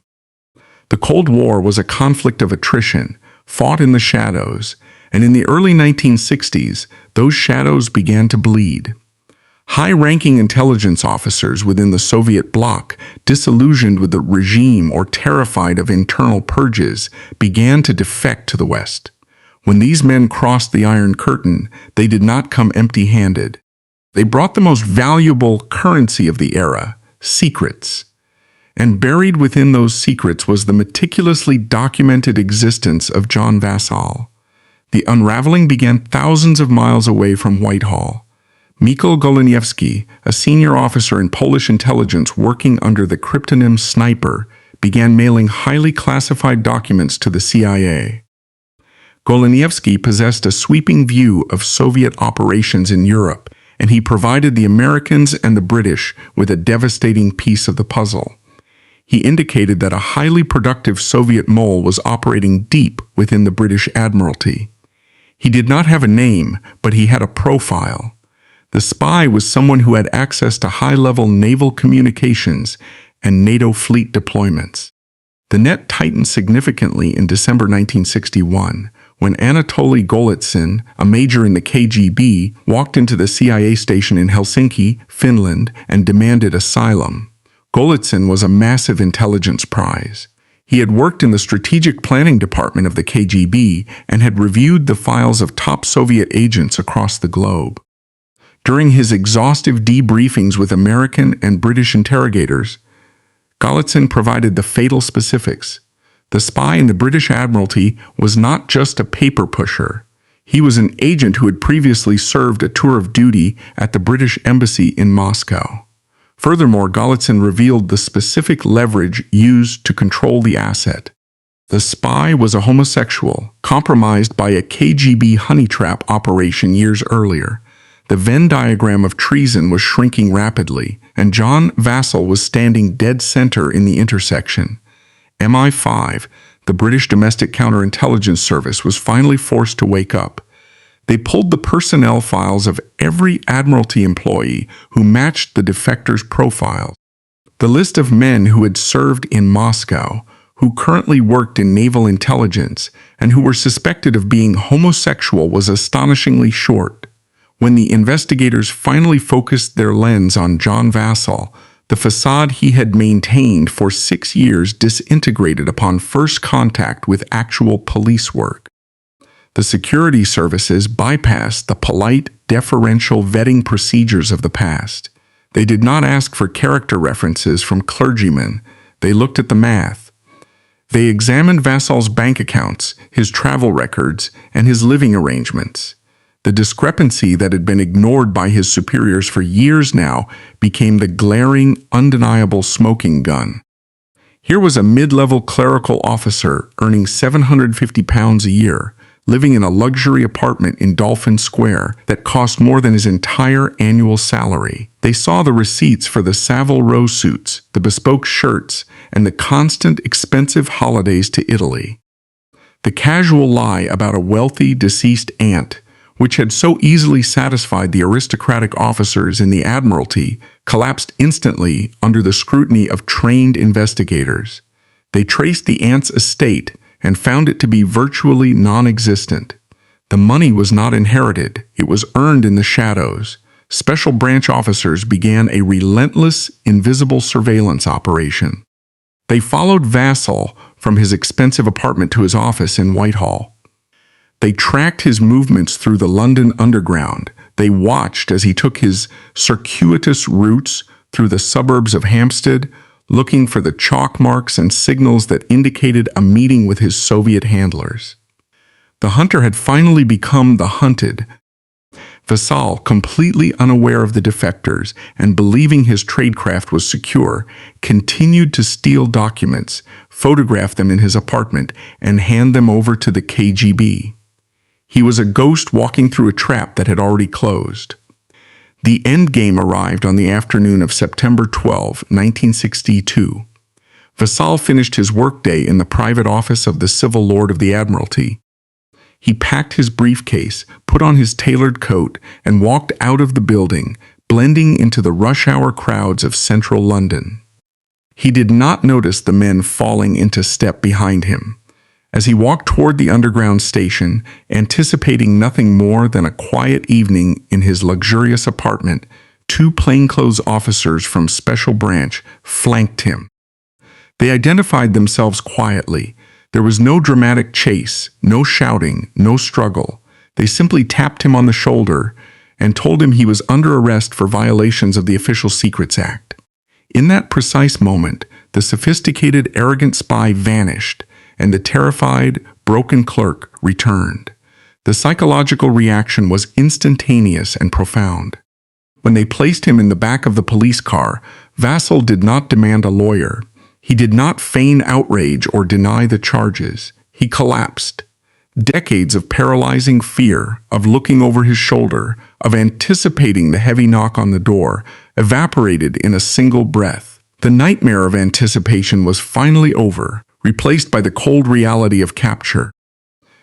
The Cold War was a conflict of attrition, fought in the shadows, and in the early 1960s, those shadows began to bleed. High-ranking intelligence officers within the Soviet bloc, disillusioned with the regime or terrified of internal purges, began to defect to the West. When these men crossed the Iron Curtain, they did not come empty-handed. They brought the most valuable currency of the era, secrets. And buried within those secrets was the meticulously documented existence of John Vassall. The unraveling began thousands of miles away from Whitehall. Mikhail Goleniewski, a senior officer in Polish intelligence working under the cryptonym Sniper, began mailing highly classified documents to the CIA. Goleniewski possessed a sweeping view of Soviet operations in Europe, and he provided the Americans and the British with a devastating piece of the puzzle. He indicated that a highly productive Soviet mole was operating deep within the British Admiralty. He did not have a name, but he had a profile. The spy was someone who had access to high-level naval communications and NATO fleet deployments. The net tightened significantly in December 1961, when Anatoly Golitsyn, a major in the KGB, walked into the CIA station in Helsinki, Finland, and demanded asylum. Golitsyn was a massive intelligence prize. He had worked in the strategic planning department of the KGB and had reviewed the files of top Soviet agents across the globe. During his exhaustive debriefings with American and British interrogators, Golitsyn provided the fatal specifics. The spy in the British Admiralty was not just a paper pusher. He was an agent who had previously served a tour of duty at the British Embassy in Moscow. Furthermore, Golitsyn revealed the specific leverage used to control the asset. The spy was a homosexual, compromised by a KGB Honeytrap operation years earlier. The Venn diagram of treason was shrinking rapidly, and John Vassall was standing dead center in the intersection. MI5, the British Domestic Counterintelligence Service, was finally forced to wake up. They pulled the personnel files of every Admiralty employee who matched the defector's profile. The list of men who had served in Moscow, who currently worked in naval intelligence and who were suspected of being homosexual, was astonishingly short. When the investigators finally focused their lens on John Vassall, the facade he had maintained for 6 years disintegrated upon first contact with actual police work. The security services bypassed the polite, deferential vetting procedures of the past. They did not ask for character references from clergymen. They looked at the math. They examined Vassall's bank accounts, his travel records, and his living arrangements. The discrepancy that had been ignored by his superiors for years now became the glaring, undeniable smoking gun. Here was a mid-level clerical officer earning £750 a year, living in a luxury apartment in Dolphin Square that cost more than his entire annual salary. They saw the receipts for the Savile Row suits, the bespoke shirts, and the constant, expensive holidays to Italy. The casual lie about a wealthy, deceased aunt, which had so easily satisfied the aristocratic officers in the Admiralty, collapsed instantly under the scrutiny of trained investigators. They traced the aunt's estate and found it to be virtually non-existent. The money was not inherited, it was earned in the shadows. Special branch officers began a relentless, invisible surveillance operation. They followed Vassall from his expensive apartment to his office in Whitehall. They tracked his movements through the London Underground. They watched as he took his circuitous routes through the suburbs of Hampstead, looking for the chalk marks and signals that indicated a meeting with his Soviet handlers. The hunter had finally become the hunted. Vassall, completely unaware of the defectors and believing his tradecraft was secure, continued to steal documents, photograph them in his apartment, and hand them over to the KGB. He was a ghost walking through a trap that had already closed. The endgame arrived on the afternoon of September 12, 1962. Vassall finished his workday in the private office of the Civil Lord of the Admiralty. He packed his briefcase, put on his tailored coat, and walked out of the building, blending into the rush-hour crowds of central London. He did not notice the men falling into step behind him. As he walked toward the underground station, anticipating nothing more than a quiet evening in his luxurious apartment, 2 plainclothes officers from Special Branch flanked him. They identified themselves quietly. There was no dramatic chase, no shouting, no struggle. They simply tapped him on the shoulder and told him he was under arrest for violations of the Official Secrets Act. In that precise moment, the sophisticated, arrogant spy vanished, and the terrified, broken clerk returned. The psychological reaction was instantaneous and profound. When they placed him in the back of the police car, Vassall did not demand a lawyer. He did not feign outrage or deny the charges. He collapsed. Decades of paralyzing fear, of looking over his shoulder, of anticipating the heavy knock on the door, evaporated in a single breath. The nightmare of anticipation was finally over, replaced by the cold reality of capture.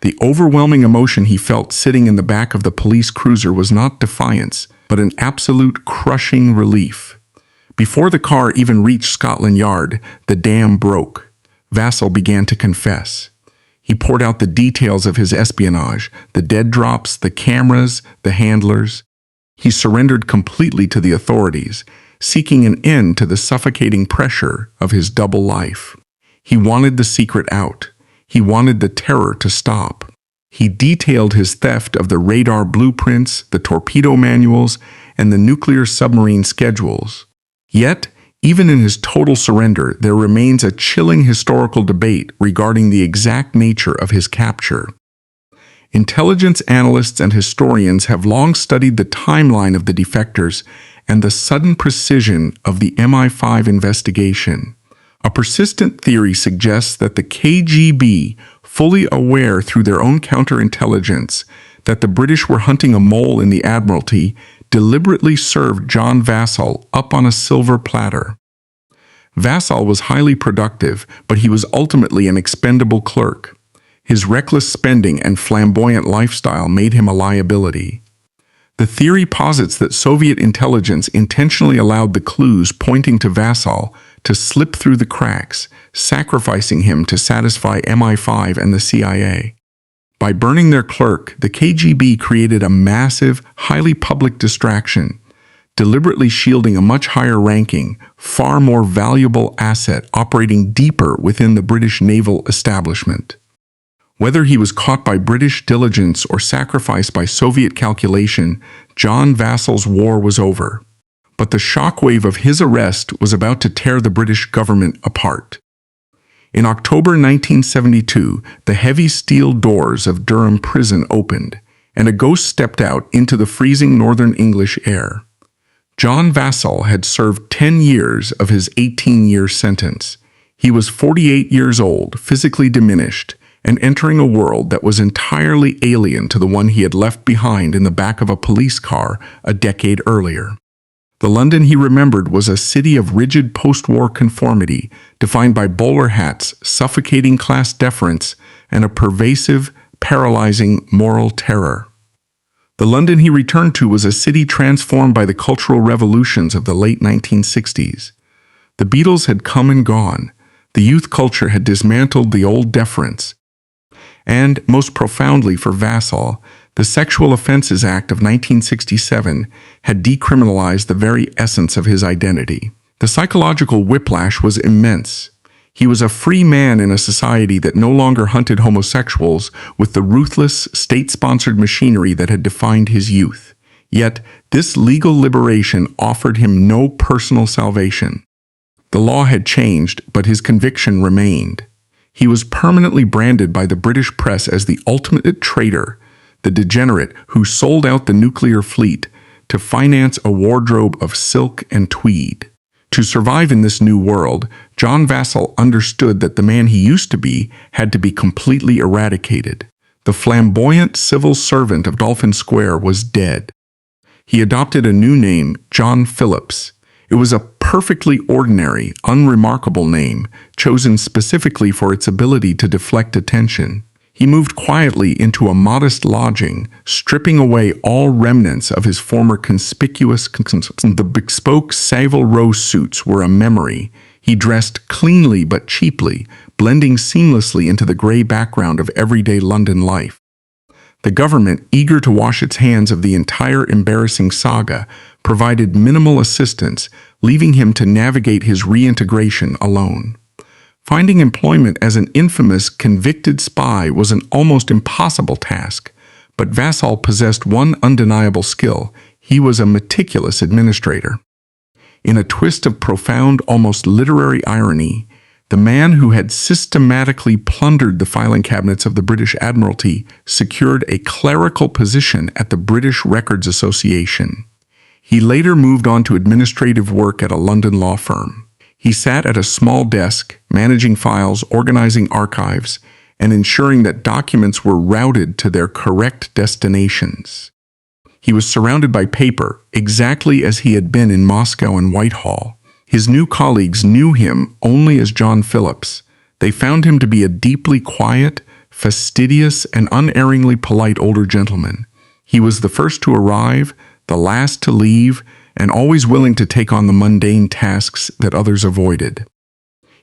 The overwhelming emotion he felt sitting in the back of the police cruiser was not defiance, but an absolute crushing relief. Before the car even reached Scotland Yard, the dam broke. Vassall began to confess. He poured out the details of his espionage, the dead drops, the cameras, the handlers. He surrendered completely to the authorities, seeking an end to the suffocating pressure of his double life. He wanted the secret out. He wanted the terror to stop. He detailed his theft of the radar blueprints, the torpedo manuals, and the nuclear submarine schedules. Yet, even in his total surrender, there remains a chilling historical debate regarding the exact nature of his capture. Intelligence analysts and historians have long studied the timeline of the defectors and the sudden precision of the MI5 investigation. A persistent theory suggests that the KGB, fully aware through their own counterintelligence that the British were hunting a mole in the Admiralty, deliberately served John Vassall up on a silver platter. Vassall was highly productive, but he was ultimately an expendable clerk. His reckless spending and flamboyant lifestyle made him a liability. The theory posits that Soviet intelligence intentionally allowed the clues pointing to Vassall to slip through the cracks, sacrificing him to satisfy MI5 and the CIA. By burning their clerk, the KGB created a massive, highly public distraction, deliberately shielding a much higher ranking, far more valuable asset operating deeper within the British naval establishment. Whether he was caught by British diligence or sacrificed by Soviet calculation, John Vassall's war was over. But the shockwave of his arrest was about to tear the British government apart. In October 1972, the heavy steel doors of Durham prison opened, and a ghost stepped out into the freezing northern English air. John Vassall had served 10 years of his 18-year sentence. He was 48 years old, physically diminished, and entering a world that was entirely alien to the one he had left behind in the back of a police car a decade earlier. The London he remembered was a city of rigid post-war conformity, defined by bowler hats, suffocating class deference, and a pervasive, paralyzing moral terror. The London he returned to was a city transformed by the cultural revolutions of the late 1960s. The Beatles had come and gone. The youth culture had dismantled the old deference. And, most profoundly for Vassall, the Sexual Offences Act of 1967 had decriminalized the very essence of his identity. The psychological whiplash was immense. He was a free man in a society that no longer hunted homosexuals with the ruthless, state-sponsored machinery that had defined his youth. Yet, this legal liberation offered him no personal salvation. The law had changed, but his conviction remained. He was permanently branded by the British press as the ultimate traitor, the degenerate who sold out the nuclear fleet to finance a wardrobe of silk and tweed. To survive in this new world, John Vassall understood that the man he used to be had to be completely eradicated. The flamboyant civil servant of Dolphin Square was dead. He adopted a new name, John Phillips. It was a perfectly ordinary, unremarkable name, chosen specifically for its ability to deflect attention. He moved quietly into a modest lodging, stripping away all remnants of his former conspicuous The bespoke Savile Row suits were a memory. He dressed cleanly but cheaply, blending seamlessly into the gray background of everyday London life. The government, eager to wash its hands of the entire embarrassing saga, provided minimal assistance, leaving him to navigate his reintegration alone. Finding employment as an infamous, convicted spy was an almost impossible task, but Vassall possessed one undeniable skill: he was a meticulous administrator. In a twist of profound, almost literary irony, the man who had systematically plundered the filing cabinets of the British Admiralty secured a clerical position at the British Records Association. He later moved on to administrative work at a London law firm. He sat at a small desk, managing files, organizing archives, and ensuring that documents were routed to their correct destinations. He was surrounded by paper, exactly as he had been in Moscow and Whitehall. His new colleagues knew him only as John Phillips. They found him to be a deeply quiet, fastidious, and unerringly polite older gentleman. He was the first to arrive, the last to leave, and always willing to take on the mundane tasks that others avoided.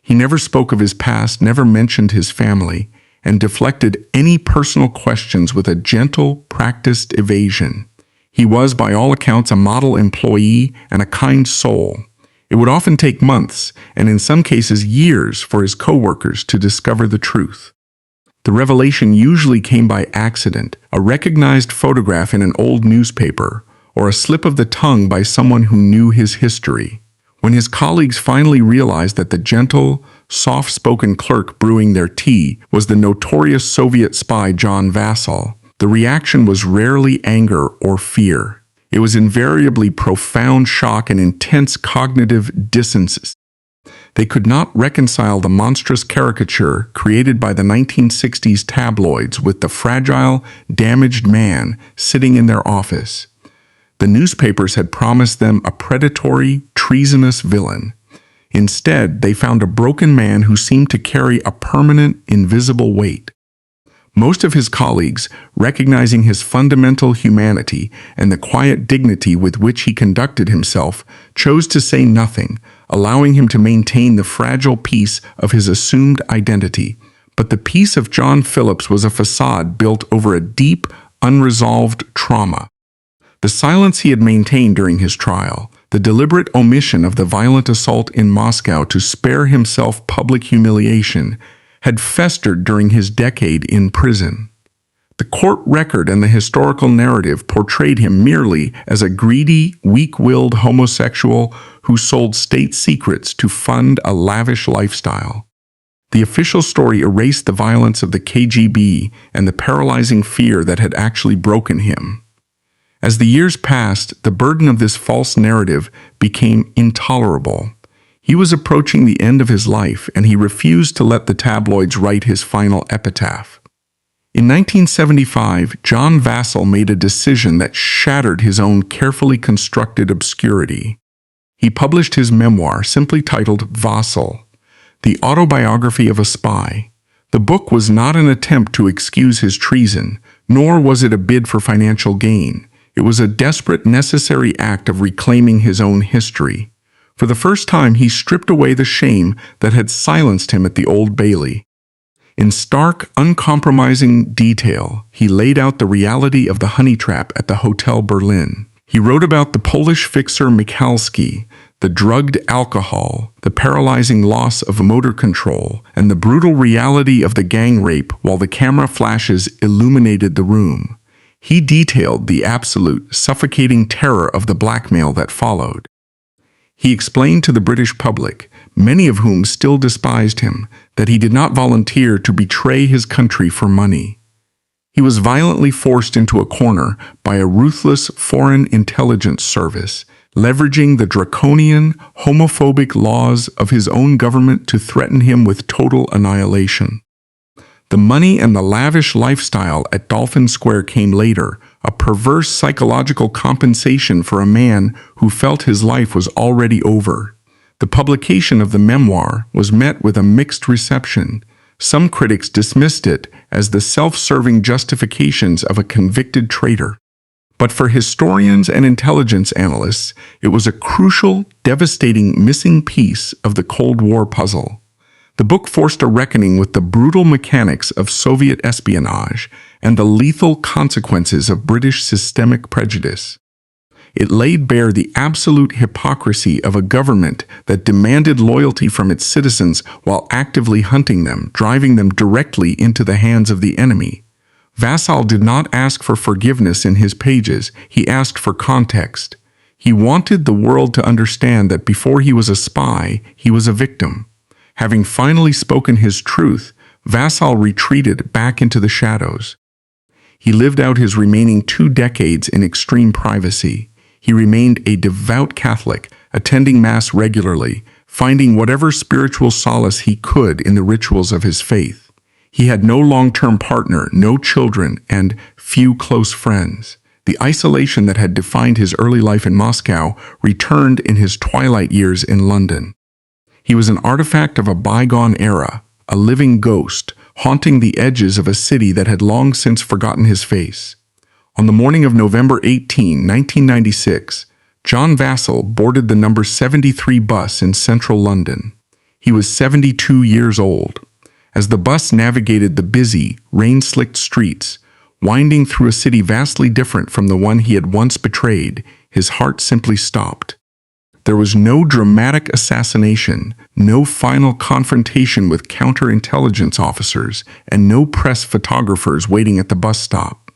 He never spoke of his past, never mentioned his family, and deflected any personal questions with a gentle, practiced evasion. He was, by all accounts, a model employee and a kind soul. It would often take months, and in some cases years, for his co-workers to discover the truth. The revelation usually came by accident, a recognized photograph in an old newspaper, or a slip of the tongue by someone who knew his history. When his colleagues finally realized that the gentle, soft-spoken clerk brewing their tea was the notorious Soviet spy John Vassall, the reaction was rarely anger or fear. It was invariably profound shock and intense cognitive dissonance. They could not reconcile the monstrous caricature created by the 1960s tabloids with the fragile, damaged man sitting in their office. The newspapers had promised them a predatory, treasonous villain. Instead, they found a broken man who seemed to carry a permanent, invisible weight. Most of his colleagues, recognizing his fundamental humanity and the quiet dignity with which he conducted himself, chose to say nothing, allowing him to maintain the fragile peace of his assumed identity. But the peace of John Phillips was a facade built over a deep, unresolved trauma. The silence he had maintained during his trial, the deliberate omission of the violent assault in Moscow to spare himself public humiliation, had festered during his decade in prison. The court record and the historical narrative portrayed him merely as a greedy, weak-willed homosexual who sold state secrets to fund a lavish lifestyle. The official story erased the violence of the KGB and the paralyzing fear that had actually broken him. As the years passed, the burden of this false narrative became intolerable. He was approaching the end of his life, and he refused to let the tabloids write his final epitaph. In 1975, John Vassall made a decision that shattered his own carefully constructed obscurity. He published his memoir, simply titled Vassall, The Autobiography of a Spy. The book was not an attempt to excuse his treason, nor was it a bid for financial gain. It was a desperate, necessary act of reclaiming his own history. For the first time, he stripped away the shame that had silenced him at the Old Bailey. In stark, uncompromising detail, he laid out the reality of the Honeytrap at the Hotel Berlin. He wrote about the Polish fixer Michalski, the drugged alcohol, the paralyzing loss of motor control, and the brutal reality of the gang rape while the camera flashes illuminated the room. He detailed the absolute, suffocating terror of the blackmail that followed. He explained to the British public, many of whom still despised him, that he did not volunteer to betray his country for money. He was violently forced into a corner by a ruthless foreign intelligence service, leveraging the draconian, homophobic laws of his own government to threaten him with total annihilation. The money and the lavish lifestyle at Dolphin Square came later, a perverse psychological compensation for a man who felt his life was already over. The publication of the memoir was met with a mixed reception. Some critics dismissed it as the self-serving justifications of a convicted traitor. But for historians and intelligence analysts, it was a crucial, devastating missing piece of the Cold War puzzle. The book forced a reckoning with the brutal mechanics of Soviet espionage and the lethal consequences of British systemic prejudice. It laid bare the absolute hypocrisy of a government that demanded loyalty from its citizens while actively hunting them, driving them directly into the hands of the enemy. Vassall did not ask for forgiveness in his pages, he asked for context. He wanted the world to understand that before he was a spy, he was a victim. Having finally spoken his truth, Vassall retreated back into the shadows. He lived out his remaining 2 decades in extreme privacy. He remained a devout Catholic, attending Mass regularly, finding whatever spiritual solace he could in the rituals of his faith. He had no long-term partner, no children, and few close friends. The isolation that had defined his early life in Moscow returned in his twilight years in London. He was an artifact of a bygone era, a living ghost, haunting the edges of a city that had long since forgotten his face. On the morning of November 18, 1996, John Vassall boarded the number 73 bus in central London. He was 72 years old. As the bus navigated the busy, rain-slicked streets, winding through a city vastly different from the one he had once betrayed, his heart simply stopped. There was no dramatic assassination, no final confrontation with counterintelligence officers, and no press photographers waiting at the bus stop.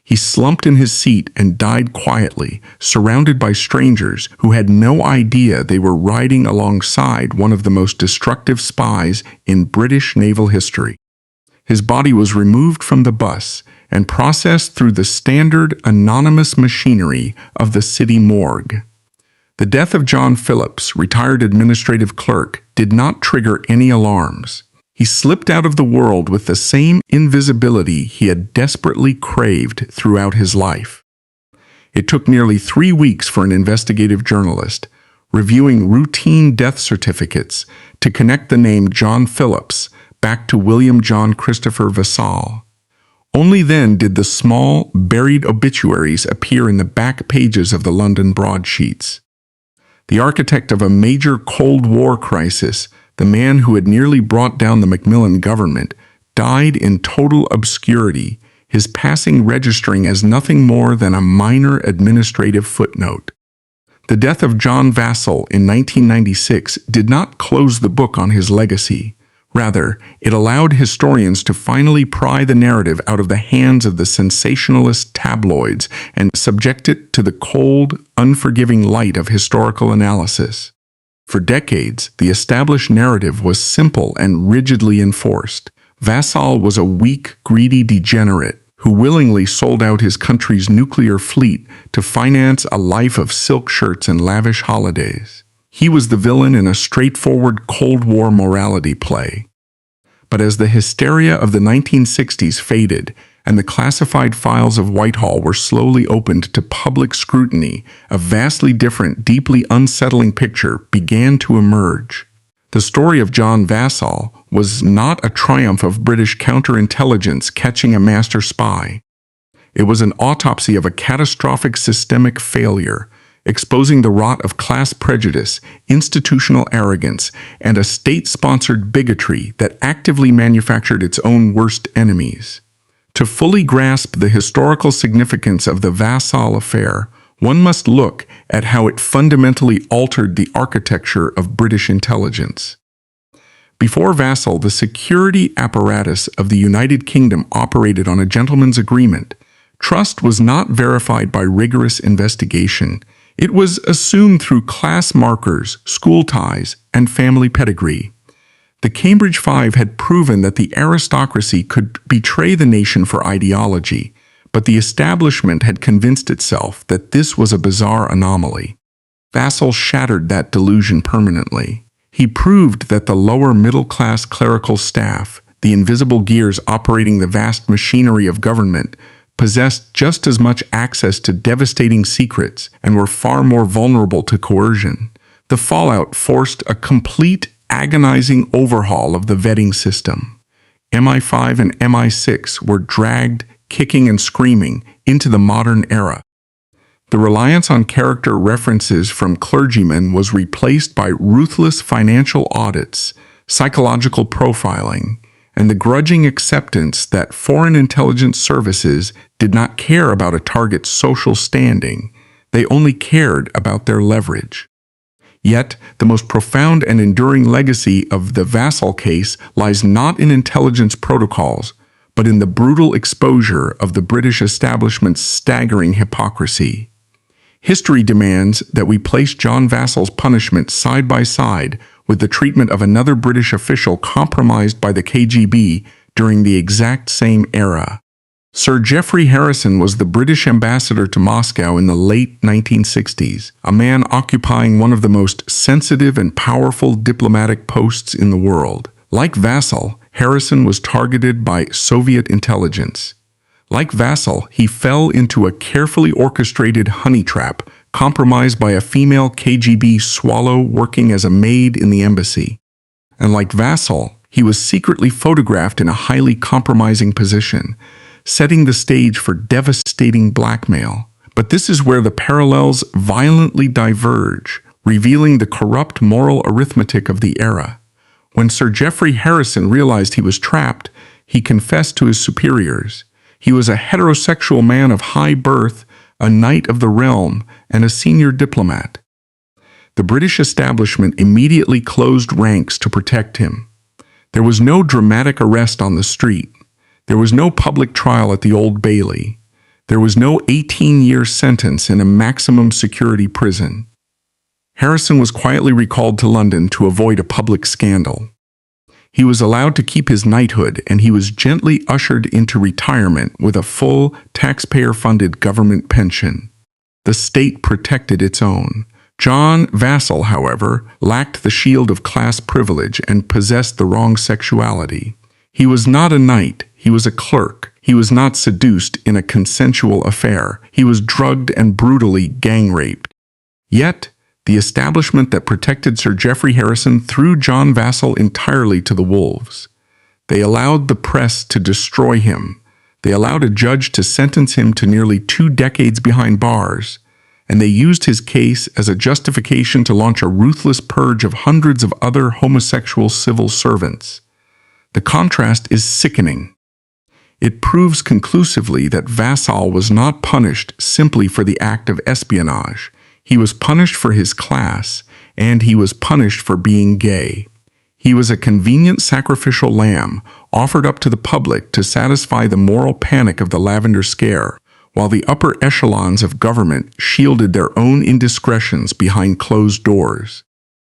He slumped in his seat and died quietly, surrounded by strangers who had no idea they were riding alongside one of the most destructive spies in British naval history. His body was removed from the bus and processed through the standard anonymous machinery of the city morgue. The death of John Phillips, retired administrative clerk, did not trigger any alarms. He slipped out of the world with the same invisibility he had desperately craved throughout his life. It took nearly 3 weeks for an investigative journalist, reviewing routine death certificates, to connect the name John Phillips back to William John Christopher Vassall. Only then did the small, buried obituaries appear in the back pages of the London broadsheets. The architect of a major Cold War crisis, the man who had nearly brought down the Macmillan government, died in total obscurity, his passing registering as nothing more than a minor administrative footnote. The death of John Vassall in 1996 did not close the book on his legacy. Rather, it allowed historians to finally pry the narrative out of the hands of the sensationalist tabloids and subject it to the cold, unforgiving light of historical analysis. For decades, the established narrative was simple and rigidly enforced. Vassall was a weak, greedy degenerate who willingly sold out his country's nuclear fleet to finance a life of silk shirts and lavish holidays. He was the villain in a straightforward Cold War morality play. But as the hysteria of the 1960s faded and the classified files of Whitehall were slowly opened to public scrutiny, a vastly different, deeply unsettling picture began to emerge. The story of John Vassall was not a triumph of British counterintelligence catching a master spy. It was an autopsy of a catastrophic systemic failure, exposing the rot of class prejudice, institutional arrogance, and a state-sponsored bigotry that actively manufactured its own worst enemies. To fully grasp the historical significance of the Vassall affair, one must look at how it fundamentally altered the architecture of British intelligence. Before Vassall, the security apparatus of the United Kingdom operated on a gentleman's agreement. Trust was not verified by rigorous investigation. It was assumed through class markers, school ties, and family pedigree. The Cambridge Five had proven that the aristocracy could betray the nation for ideology, but the establishment had convinced itself that this was a bizarre anomaly. Vassall shattered that delusion permanently. He proved that the lower middle-class clerical staff, the invisible gears operating the vast machinery of government, possessed just as much access to devastating secrets and were far more vulnerable to coercion. The fallout forced a complete, agonizing overhaul of the vetting system. MI5 and MI6 were dragged, kicking and screaming, into the modern era. The reliance on character references from clergymen was replaced by ruthless financial audits, psychological profiling, and the grudging acceptance that foreign intelligence services did not care about a target's social standing, they only cared about their leverage. Yet, the most profound and enduring legacy of the Vassall case lies not in intelligence protocols, but in the brutal exposure of the British establishment's staggering hypocrisy. History demands that we place John Vassall's punishment side by side with the treatment of another British official compromised by the KGB during the exact same era. Sir Geoffrey Harrison was the British ambassador to Moscow in the late 1960s, a man occupying one of the most sensitive and powerful diplomatic posts in the world. Like Vassall, Harrison was targeted by Soviet intelligence. Like Vassall, he fell into a carefully orchestrated honeytrap, compromised by a female KGB swallow working as a maid in the embassy. And like Vassall, he was secretly photographed in a highly compromising position, setting the stage for devastating blackmail. But this is where the parallels violently diverge, revealing the corrupt moral arithmetic of the era. When Sir Geoffrey Harrison realized he was trapped, he confessed to his superiors. He was a heterosexual man of high birth, a knight of the realm, and a senior diplomat. The British establishment immediately closed ranks to protect him. There was no dramatic arrest on the street. There was no public trial at the Old Bailey. There was no 18-year sentence in a maximum security prison. Harrison was quietly recalled to London to avoid a public scandal. He was allowed to keep his knighthood, and he was gently ushered into retirement with a full, taxpayer-funded government pension. The state protected its own. John Vassall, however, lacked the shield of class privilege and possessed the wrong sexuality. He was not a knight, he was a clerk. He was not seduced in a consensual affair. He was drugged and brutally gang-raped. Yet, the establishment that protected Sir Geoffrey Harrison threw John Vassall entirely to the wolves. They allowed the press to destroy him. They allowed a judge to sentence him to nearly 2 decades behind bars. and they used his case as a justification to launch a ruthless purge of hundreds of other homosexual civil servants. The contrast is sickening. It proves conclusively that Vassall was not punished simply for the act of espionage. He was punished for his class, and he was punished for being gay. He was a convenient sacrificial lamb offered up to the public to satisfy the moral panic of the Lavender Scare, while the upper echelons of government shielded their own indiscretions behind closed doors.